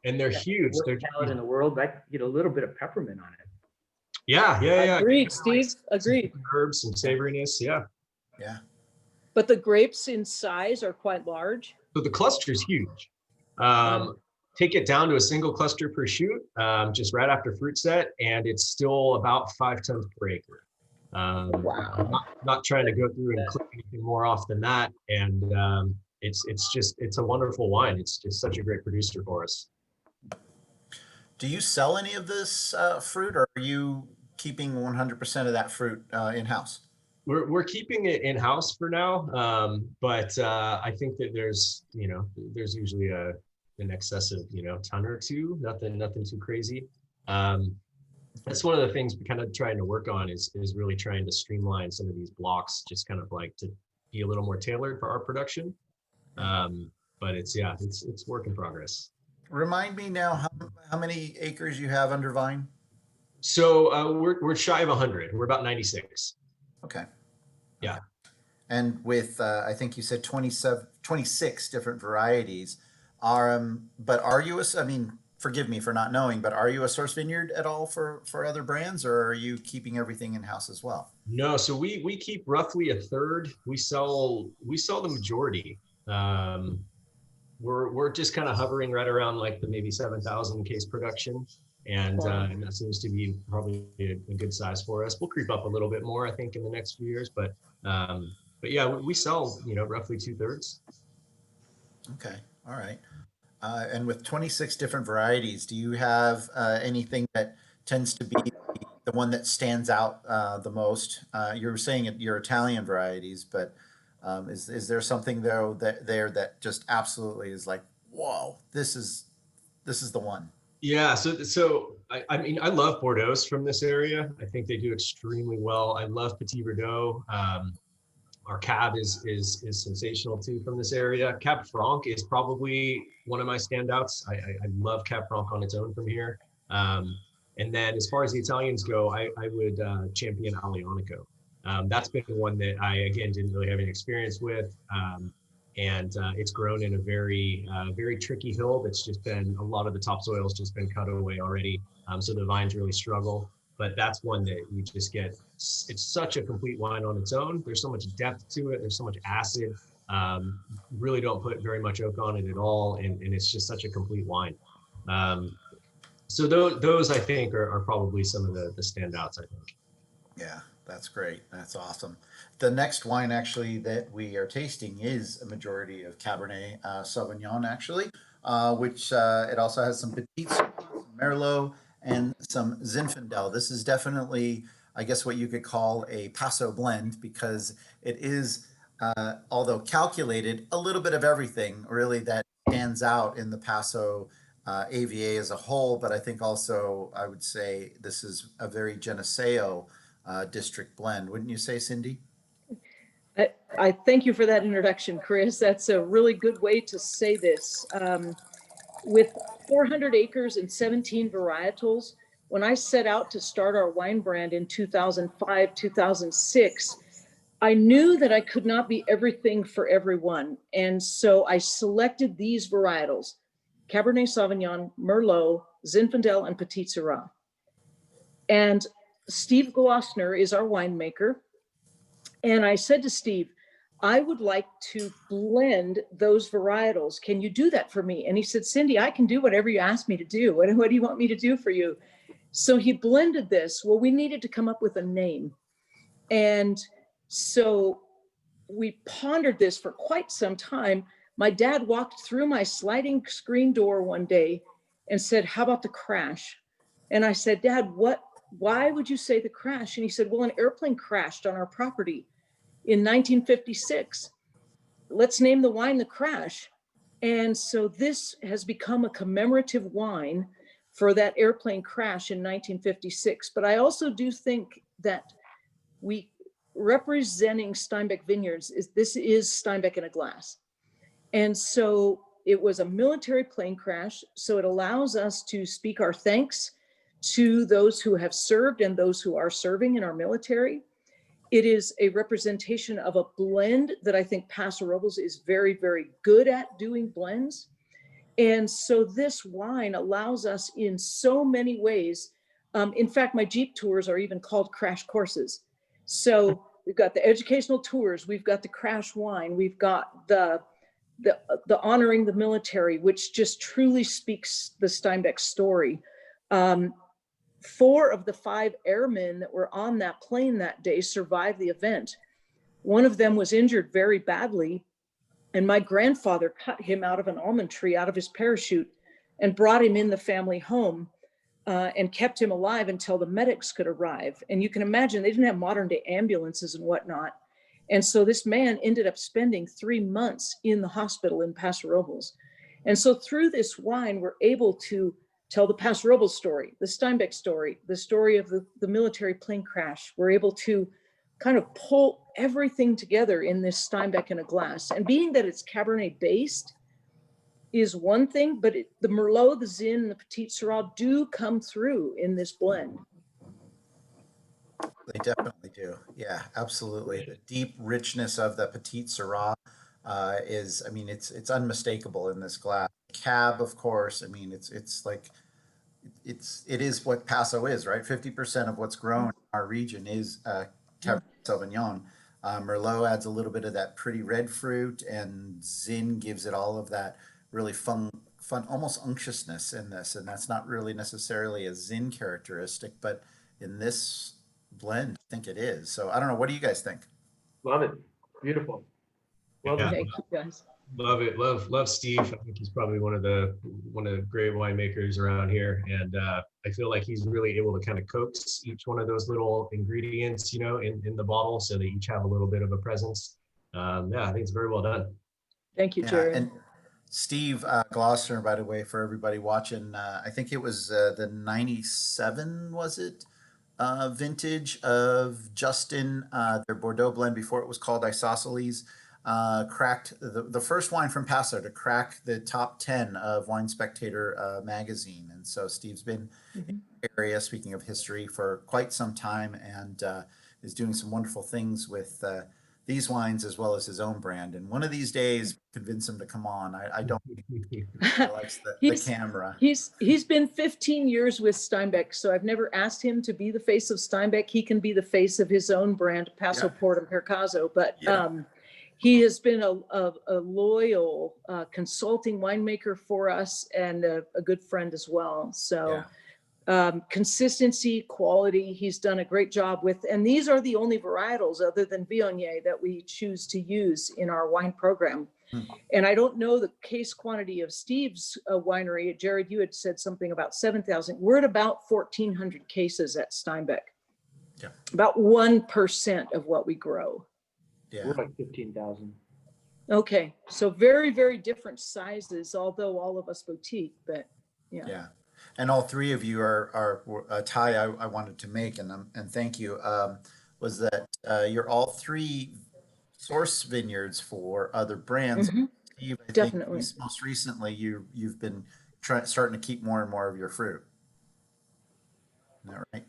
And they're huge. Worst They're palate in the world. I get a little bit of peppermint on it. yeah. Agreed, Steve. Agreed. Some herbs, some savoriness. Yeah. But the grapes in size are quite large. So the cluster is huge. Take it down to a single cluster per shoot, just right after fruit set, and it's still about 5 tons per acre. Wow. Not trying to go through and clip anything more off than that. And it's a wonderful wine. It's just such a great producer for us. Do you sell any of this fruit, or are you keeping 100% of that fruit in-house? We're keeping it in-house for now, but I think that there's usually an excess of ton or two, nothing too crazy. That's one of the things we're kind of trying to work on is really trying to streamline some of these blocks, just kind of like to be a little more tailored for our production. But it's work in progress. Remind me now how many acres you have under vine? So we're shy of 100. We're about 96. Okay. Yeah. And with I think you said 26 different varieties. But are you forgive me for not knowing, but are you a source vineyard at all for other brands, or are you keeping everything in-house as well? No, so we keep roughly a third. We sell the majority. We're just kind of hovering right around like the maybe 7,000 case production, and that seems to be probably a good size for us. We'll creep up a little bit more, I think, in the next few years, but yeah, we sell roughly 2/3. Okay, all right. And with 26 different varieties, do you have anything that tends to be the one that stands out the most? You're saying your Italian varieties, but is there something though that just absolutely is like, whoa, this is the one? Yeah, so I love Bordeaux from this area. I think they do extremely well. I love Petit Verdot. Our Cab is sensational too from this area. Cab Franc is probably one of my standouts. I love Cab Franc on its own from here. And then as far as the Italians go, I would champion Aglianico. That's been one that I, again, didn't really have any experience with. And it's grown in a very tricky hill that's just been, a lot of the topsoil's just been cut away already. So the vines really struggle. But that's one that you just get, it's such a complete wine on its own. There's so much depth to it. There's so much acid. Really don't put very much oak on it at all. And it's just such a complete wine. So those I think are probably some of the standouts, I think. Yeah, that's great. That's awesome. The next wine actually that we are tasting is a majority of Cabernet Sauvignon actually, which it also has some Petits, some Merlot, and some Zinfandel. This is definitely, I guess, what you could call a Paso blend, because it is, although calculated, a little bit of everything really that stands out in the Paso AVA as a whole. But I think also I would say this is a very Geneseo district blend. Wouldn't you say, Cindy? I thank you for that introduction, Chris. That's a really good way to say this. With 400 acres and 17 varietals, when I set out to start our wine brand in 2005, 2006, I knew that I could not be everything for everyone. And so I selected these varietals: Cabernet Sauvignon, Merlot, Zinfandel, and Petit Syrah. And Steve Glossner is our winemaker. And I said to Steve, I would like to blend those varietals. Can you do that for me? And he said, Cindy, I can do whatever you ask me to do. What do you want me to do for you? So he blended this. Well, we needed to come up with a name. And so we pondered this for quite some time. My dad walked through my sliding screen door one day and said, "How about the crash?" And I said, "Dad, why would you say the crash?" And he said, "Well, an airplane crashed on our property in 1956. Let's name the wine the Crash." And so this has become a commemorative wine for that airplane crash in 1956. But I also do think that we representing Steinbeck Vineyards this is Steinbeck in a glass. And so it was a military plane crash. So it allows us to speak our thanks to those who have served and those who are serving in our military. It is a representation of a blend that I think Paso Robles is very, very good at doing blends. And so this wine allows us in so many ways. In fact, my Jeep tours are even called crash courses. So we've got the educational tours, we've got the crash wine, we've got the honoring the military, which just truly speaks the Steinbeck story. 4 of the 5 airmen that were on that plane that day survived the event. One of them was injured very badly, and my grandfather cut him out of an almond tree out of his parachute and brought him in the family home and kept him alive until the medics could arrive. And you can imagine they didn't have modern day ambulances and whatnot. And so this man ended up spending 3 months in the hospital in Paso Robles. And so through this wine, we're able to tell the Paso Robles story, the Steinbeck story, the story of the military plane crash. We're able to kind of pull everything together in this Steinbeck in a glass. And being that it's Cabernet based is one thing, but the Merlot, the Zin, and the Petit Syrah do come through in this blend. They definitely do. Yeah, absolutely. The deep richness of the Petit Syrah is, I mean, it's unmistakable in this glass. Cab, of course. I mean, it's like it is what Paso is, right? 50% of what's grown in our region is Cabernet Sauvignon. Merlot adds a little bit of that pretty red fruit, and Zin gives it all of that really fun, almost unctuousness in this, and that's not really necessarily a Zin characteristic, but in this blend, I think it is. So I don't know. What do you guys think? Love it. Beautiful. Well Yeah. done. Thank you, guys. Love it. Love Steve. I think he's probably one of the great winemakers around here, and I feel like he's really able to kind of coax each one of those little ingredients, you know, in the bottle, so they each have a little bit of a presence. Yeah, I think it's very well done. Thank you, Yeah, Jared. and Steve Gloucester, by the way, for everybody watching, I think it was the 97, was it? Vintage of Justin, their Bordeaux blend before it was called Isosceles, cracked the first wine from Paso to crack the top 10 of Wine Spectator magazine. And so Steve's been in the area, speaking of history, for quite some time, and is doing some wonderful things with these wines as well as his own brand. And one of these days, convince him to come on. I don't think he likes the camera. He's been 15 years with Steinbeck, so I've never asked him to be the face of Steinbeck. He can be the face of his own brand, Paso Port and Percazo. But he has been a loyal consulting winemaker for us and a good friend as well. So consistency, quality, he's done a great job with. And these are the only varietals other than Viognier that we choose to use in our wine program. And I don't know the case quantity of Steve's winery. Jared, you had said something about 7,000. We're at about 1,400 cases at Steinbeck. Yeah. About 1% of what we grow. Yeah. We're like 15,000. Okay. So very, very different sizes, although all of us boutique, but yeah. Yeah. And all three of you are a tie I wanted to make, and thank you, was that you're all three source vineyards for other brands. Steve, I Definitely. think most recently you've been starting to keep more and more of your fruit. Is that right?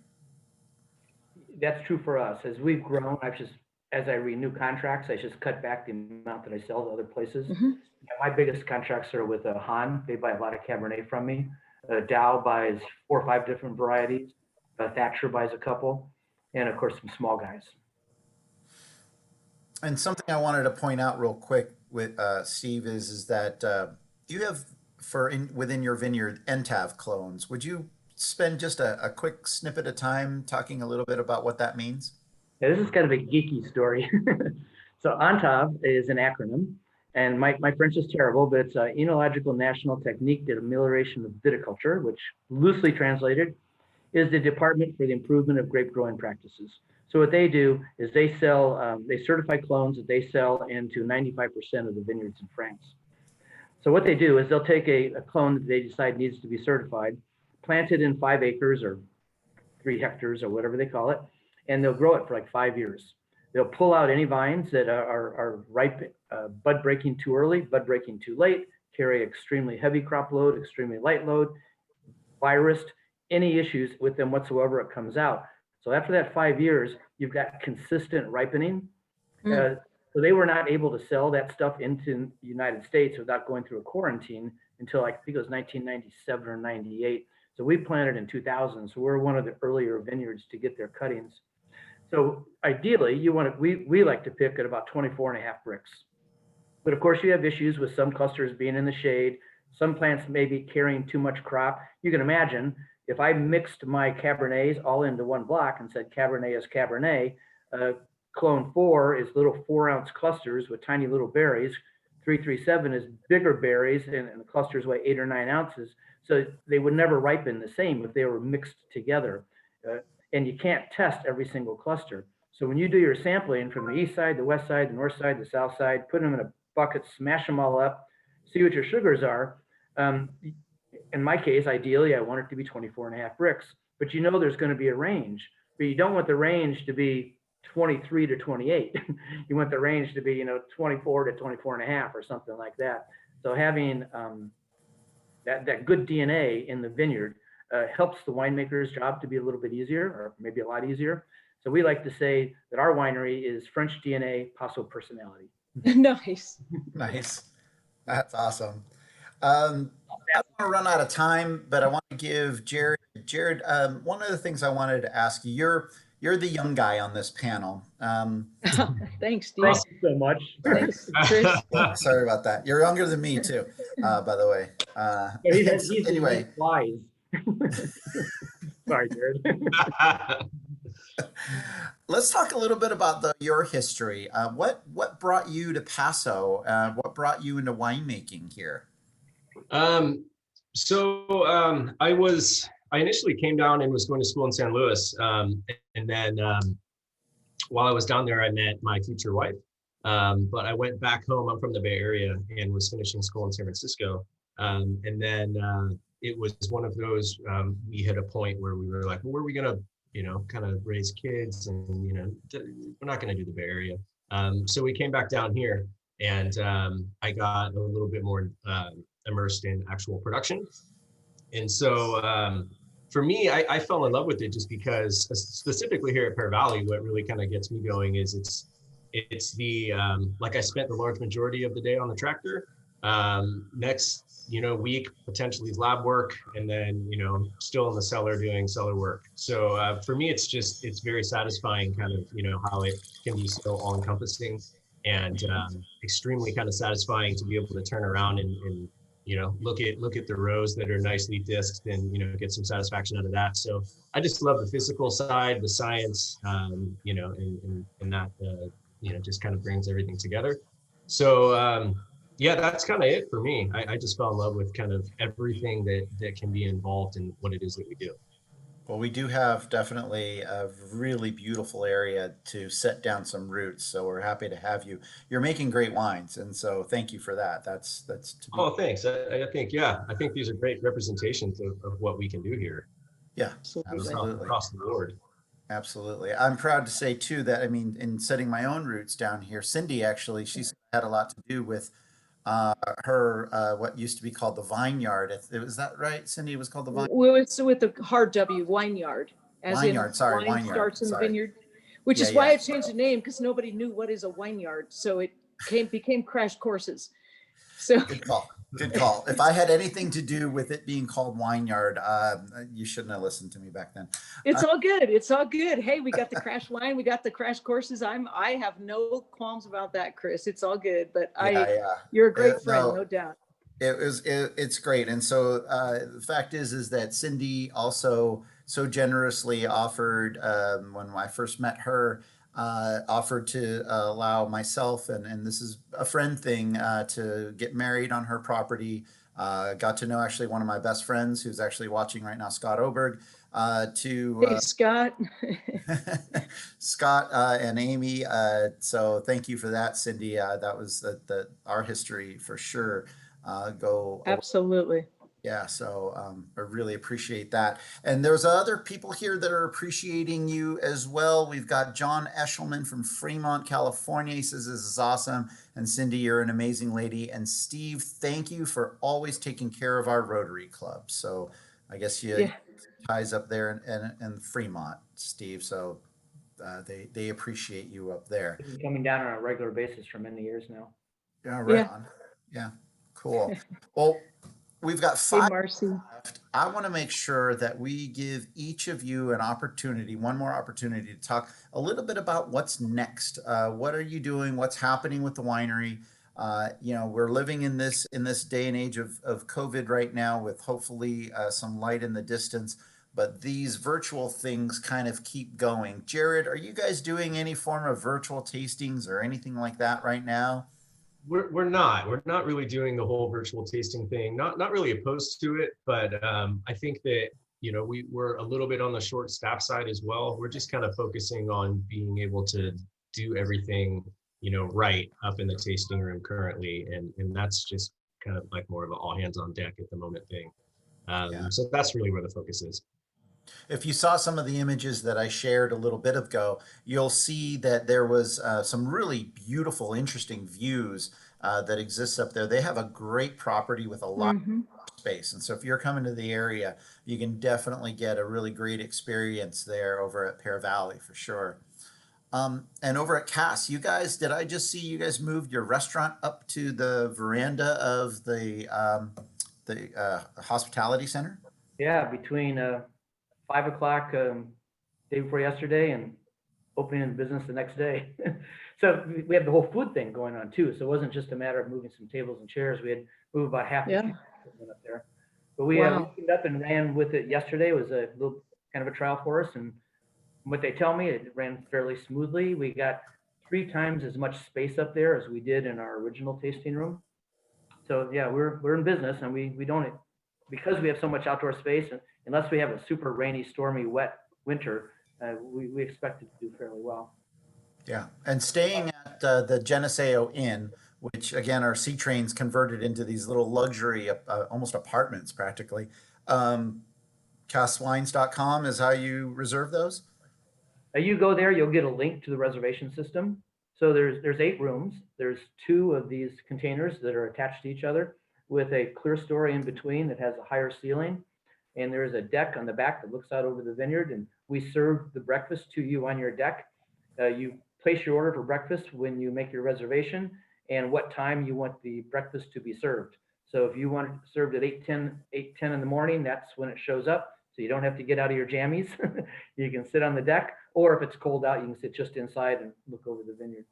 That's true for us. As we've grown, as I renew contracts, I just cut back the amount that I sell to other places. My biggest contracts are with Han. They buy a lot of Cabernet from me. Dow buys 4 or 5 different varieties. Thatcher buys a couple, and of course some small guys. And something I wanted to point out real quick with Steve is that you have within your vineyard NTAV clones. Would you spend just a quick snippet of time talking a little bit about what that means? Yeah, this is kind of a geeky story. So ONTAV is an acronym, and my French is terrible, but it's Enological National Technique de Amelioration of Viticulture, which loosely translated is the Department for the Improvement of Grape Growing Practices. So what they do is they sell, they certify clones that they sell into 95% of the vineyards in France. So what they do is they'll take a clone that they decide needs to be certified, plant it in 5 acres or 3 hectares or whatever they call it, and they'll grow it for like 5 years. They'll pull out any vines that are ripe, bud breaking too early, bud breaking too late, carry extremely heavy crop load, extremely light load, virus, any issues with them whatsoever, it comes out. So after that 5 years, you've got consistent ripening. So they were not able to sell that stuff into the United States without going through a quarantine until I think it was 1997 or 98. So we planted in 2000. So we're one of the earlier vineyards to get their cuttings. So ideally, we like to pick at about 24.5 bricks. But of course, you have issues with some clusters being in the shade. Some plants may be carrying too much crop. You can imagine if I mixed my Cabernets all into one block and said Cabernet is Cabernet, clone 4 is little 4-ounce clusters with tiny little berries. 337 is bigger berries, and the clusters weigh 8 or 9 ounces. So they would never ripen the same if they were mixed together. And you can't test every single cluster. So when you do your sampling from the east side, the west side, the north side, the south side, put them in a bucket, smash them all up, see what your sugars are. In my case, ideally, I want it to be 24.5 bricks, but you know there's going to be a range, but you don't want the range to be 23 to 28. You want the range to be, 24 to 24.5 or something like that. So having that good DNA in the vineyard helps the winemaker's job to be a little bit easier, or maybe a lot easier. So we like to say that our winery is French DNA, Paso personality. Nice. Nice. That's awesome. I don't want to run out of time, but I want to give Jared. Jared, one of the things I wanted to ask you, you're the young guy on this panel. Thanks, Steve. Thank you so much. Thanks, Chris. Yeah, sorry about that. You're younger than me too, by the way. Anyway. Flies. Sorry, Jared. Let's talk a little bit about your history. What brought you to Paso? What brought you into winemaking here? I initially came down and was going to school in San Luis. And then while I was down there, I met my future wife. But I went back home. I'm from the Bay Area and was finishing school in San Francisco. And then it was one of those, we hit a point where we were like, well, where are we going to, kind of raise kids? And, we're not going to do the Bay Area. So we came back down here and I got a little bit more immersed in actual production. And so for me, I fell in love with it just because specifically here at Pear Valley, what really kind of gets me going is it's the, like I spent the large majority of the day on the tractor. Next, week potentially is lab work, and then, still in the cellar doing cellar work. So for me, it's very satisfying kind of, how it can be so all encompassing and extremely kind of satisfying to be able to turn around and look at the rows that are nicely disked and, get some satisfaction out of that. So I just love the physical side, the science, and that, just kind of brings everything together. So, yeah, that's kind of it for me. I just fell in love with kind of everything that can be involved in what it is that we do. Well, we do have definitely a really beautiful area to set down some roots. So we're happy to have you. You're making great wines, and so thank you for that. That's Oh, thanks. I think these are great representations of what we can do here. Yeah, absolutely. Across the board. Absolutely. I'm proud to say too that, in setting my own roots down here, Cindy actually, she's had a lot to do with her what used to be called the Vineyard. Was that right, Cindy? It was called the Vineyard. Well, it's with the hard W, Wineyard, as Vineyard, in sorry, wine Vineyard, starts in the sorry. vineyard, which is why I changed the name, because nobody knew what is a vineyard, so it became Crash Courses. So good call. Good call. If I had anything to do with it being called Wineyard, you shouldn't have listened to me back then. It's all good. It's all good. Hey, we got the Crash Wine, we got the Crash Courses. I have no qualms about that, Chris. It's all good. But you're a great friend, no doubt. It's great. And so the fact is that Cindy also so generously offered, when I first met her, offered to allow myself, and this is a friend thing, to get married on her property. Got to know actually one of my best friends who's actually watching right now, Scott Oberg, to Hey, Scott. Scott and Amy. So thank you for that, Cindy. That was our history for sure. Go Absolutely. Yeah, so I really appreciate that. And there's other people here that are appreciating you as well. We've got John Eshelman from Fremont, California. He says this is awesome. And Cindy, you're an amazing lady. And Steve, thank you for always taking care of our Rotary Club. So I guess you Yeah. ties up there in Fremont, Steve. So they appreciate you up there. He's been coming down on a regular basis for many years now. Yeah, right Yeah. on. Yeah, cool. Well, we've got Hey, 5 Marcy. left. I want to make sure that we give each of you an opportunity, one more opportunity to talk a little bit about what's next. What are you doing? What's happening with the winery? We're living in this day and age of COVID right now, with hopefully some light in the distance. But these virtual things kind of keep going. Jared, are you guys doing any form of virtual tastings or anything like that right now? We're not really doing the whole virtual tasting thing. Not really opposed to it, but I think that we're a little bit on the short staff side as well. We're just kind of focusing on being able to do everything right up in the tasting room currently, and that's just kind of like more of an all hands on deck at the moment thing. Yeah. So that's really where the focus is. If you saw some of the images that I shared a little bit ago, you'll see that there was some really beautiful, interesting views that exists up there. They have a great property with a lot of space. And so if you're coming to the area, you can definitely get a really great experience there over at Pear Valley for sure. And over at Cass, did I just see you guys moved your restaurant up to the veranda of the hospitality center? Yeah, between 5 o'clock day before yesterday and opening the business the next day. So we have the whole food thing going on too. So it wasn't just a matter of moving some tables and chairs. We had moved about half the Yeah. equipment up there. But we Wow. opened up and ran with it yesterday. It was a little kind of a trial for us. And what they tell me, it ran fairly smoothly. We got 3 times as much space up there as we did in our original tasting room. So yeah, we're in business, and we don't, because we have so much outdoor space, and unless we have a super rainy, stormy, wet winter, we expect it to do fairly well. Yeah, and staying at the Geneseo Inn, which again are sea trains converted into these little luxury, almost apartments practically. Castwines.com is how you reserve those? You go there, you'll get a link to the reservation system. So there's 8 rooms. There's 2 of these containers that are attached to each other with a clear story in between that has a higher ceiling. And there's a deck on the back that looks out over the vineyard. And we serve the breakfast to you on your deck. You place your order for breakfast when you make your reservation and what time you want the breakfast to be served. So if you want it served at 8:10 in the morning, that's when it shows up. So you don't have to get out of your jammies. You can sit on the deck, or if it's cold out, you can sit just inside and look over the vineyard.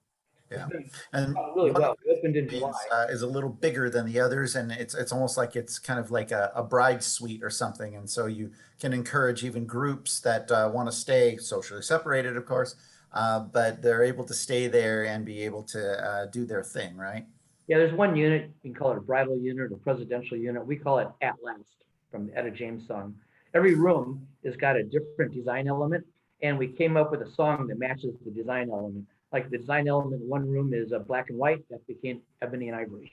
Yeah, It's been and really one well. of We opened in the July. is a little bigger than the others, and it's almost like it's kind of like a bride suite or something, and so you can encourage even groups that want to stay socially separated, of course, but they're able to stay there and be able to do their thing, right? Yeah, there's one unit, you can call it a bridal unit or presidential unit. We call it At Last from the Etta James song. Every room has got a different design element, and we came up with a song that matches the design element. Like the design element in one room is black and white, that became ebony and ivory.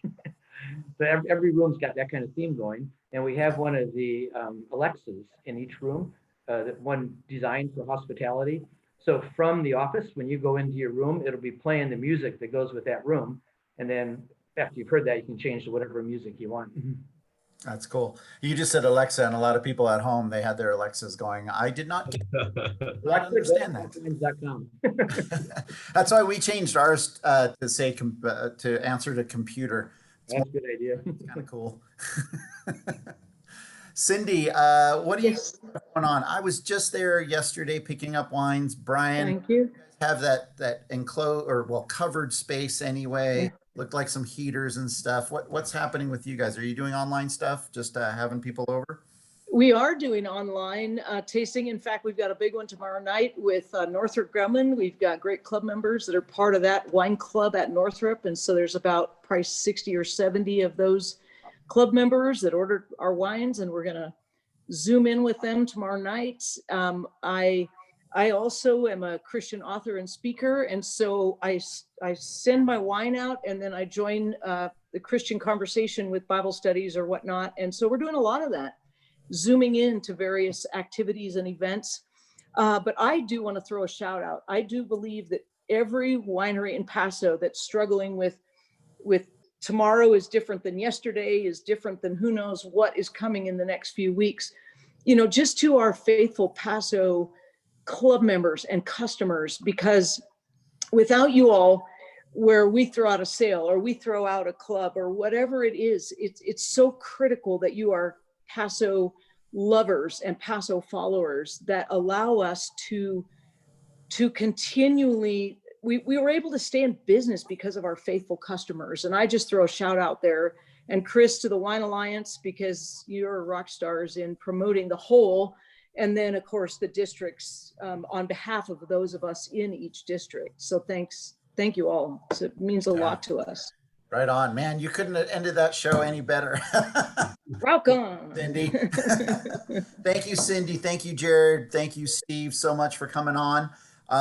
So every room's got that kind of theme going. And we have one of the Alexas in each room, that one designed for hospitality. So from the office, when you go into your room, it'll be playing the music that goes with that room. And then after you've heard that, you can change to whatever music you want. That's cool. You just said Alexa, and a lot of people at home, they had their Alexas going. I did not not understand that. That's why we changed ours to say to answer to computer. That's a good idea. Kind of cool. Cindy, what do you Yes. going on? I was just there yesterday picking up wines. Brian, Thank you. have that enclosed or well covered space anyway. Yeah. Looked like some heaters and stuff. What's happening with you guys? Are you doing online stuff? Just having people over? We are doing online tasting. In fact, we've got a big one tomorrow night with Northrop Grumman. We've got great club members that are part of that wine club at Northrop. And so there's about probably 60 or 70 of those club members that ordered our wines, and we're going to Zoom in with them tomorrow night. I also am a Christian author and speaker. And so I send my wine out, and then I join the Christian conversation with Bible studies or whatnot. And so we're doing a lot of that, Zooming in to various activities and events. But I do want to throw a shout out. I do believe that every winery in Paso that's struggling with tomorrow is different than yesterday, is different than who knows what is coming in the next few weeks. You know, just to our faithful Paso club members and customers, because without you all, where we throw out a sale or we throw out a club or whatever it is, it's so critical that you are Paso lovers and Paso followers that allow us to continually, we were able to stay in business because of our faithful customers. And I just throw a shout out there, and Chris to the Wine Alliance, because you're rock stars in promoting the whole. And then of course the districts on behalf of those of us in each district. So thank you all. So it means a lot to us. Right on, man. You couldn't have ended that show any better. Welcome, Cindy. Thank you, Cindy. Thank you, Jared. Thank you, Steve, so much for coming on.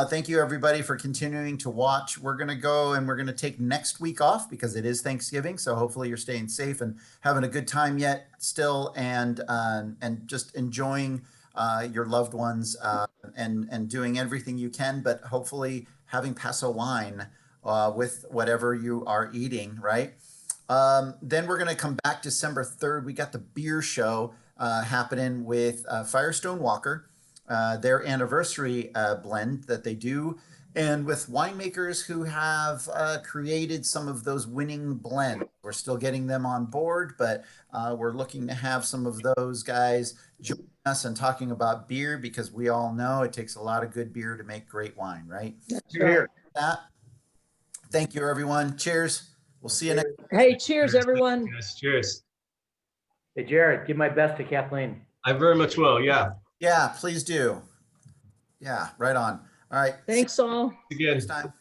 Thank you, everybody, for continuing to watch. We're going to go and we're going to take next week off because it is Thanksgiving. So hopefully you're staying safe and having a good time yet still, and just enjoying your loved ones and doing everything you can, but hopefully having Paso wine with whatever you are eating, right? Then we're going to come back December 3rd. We got the beer show happening with Firestone Walker, their anniversary blend that they do, and with winemakers who have created some of those winning blends. We're still getting them on board, but we're looking to have some of those guys join us and talking about beer, because we all know it takes a lot of good beer to make great wine, right? Cheers. That. Thank you, everyone. Cheers. We'll see you next. Hey, cheers, everyone. Yes, cheers. Hey, Jared, give my best to Kathleen. I very much will. Yeah. Yeah, please do. Yeah, right on. All right. Thanks all. Again. Next time.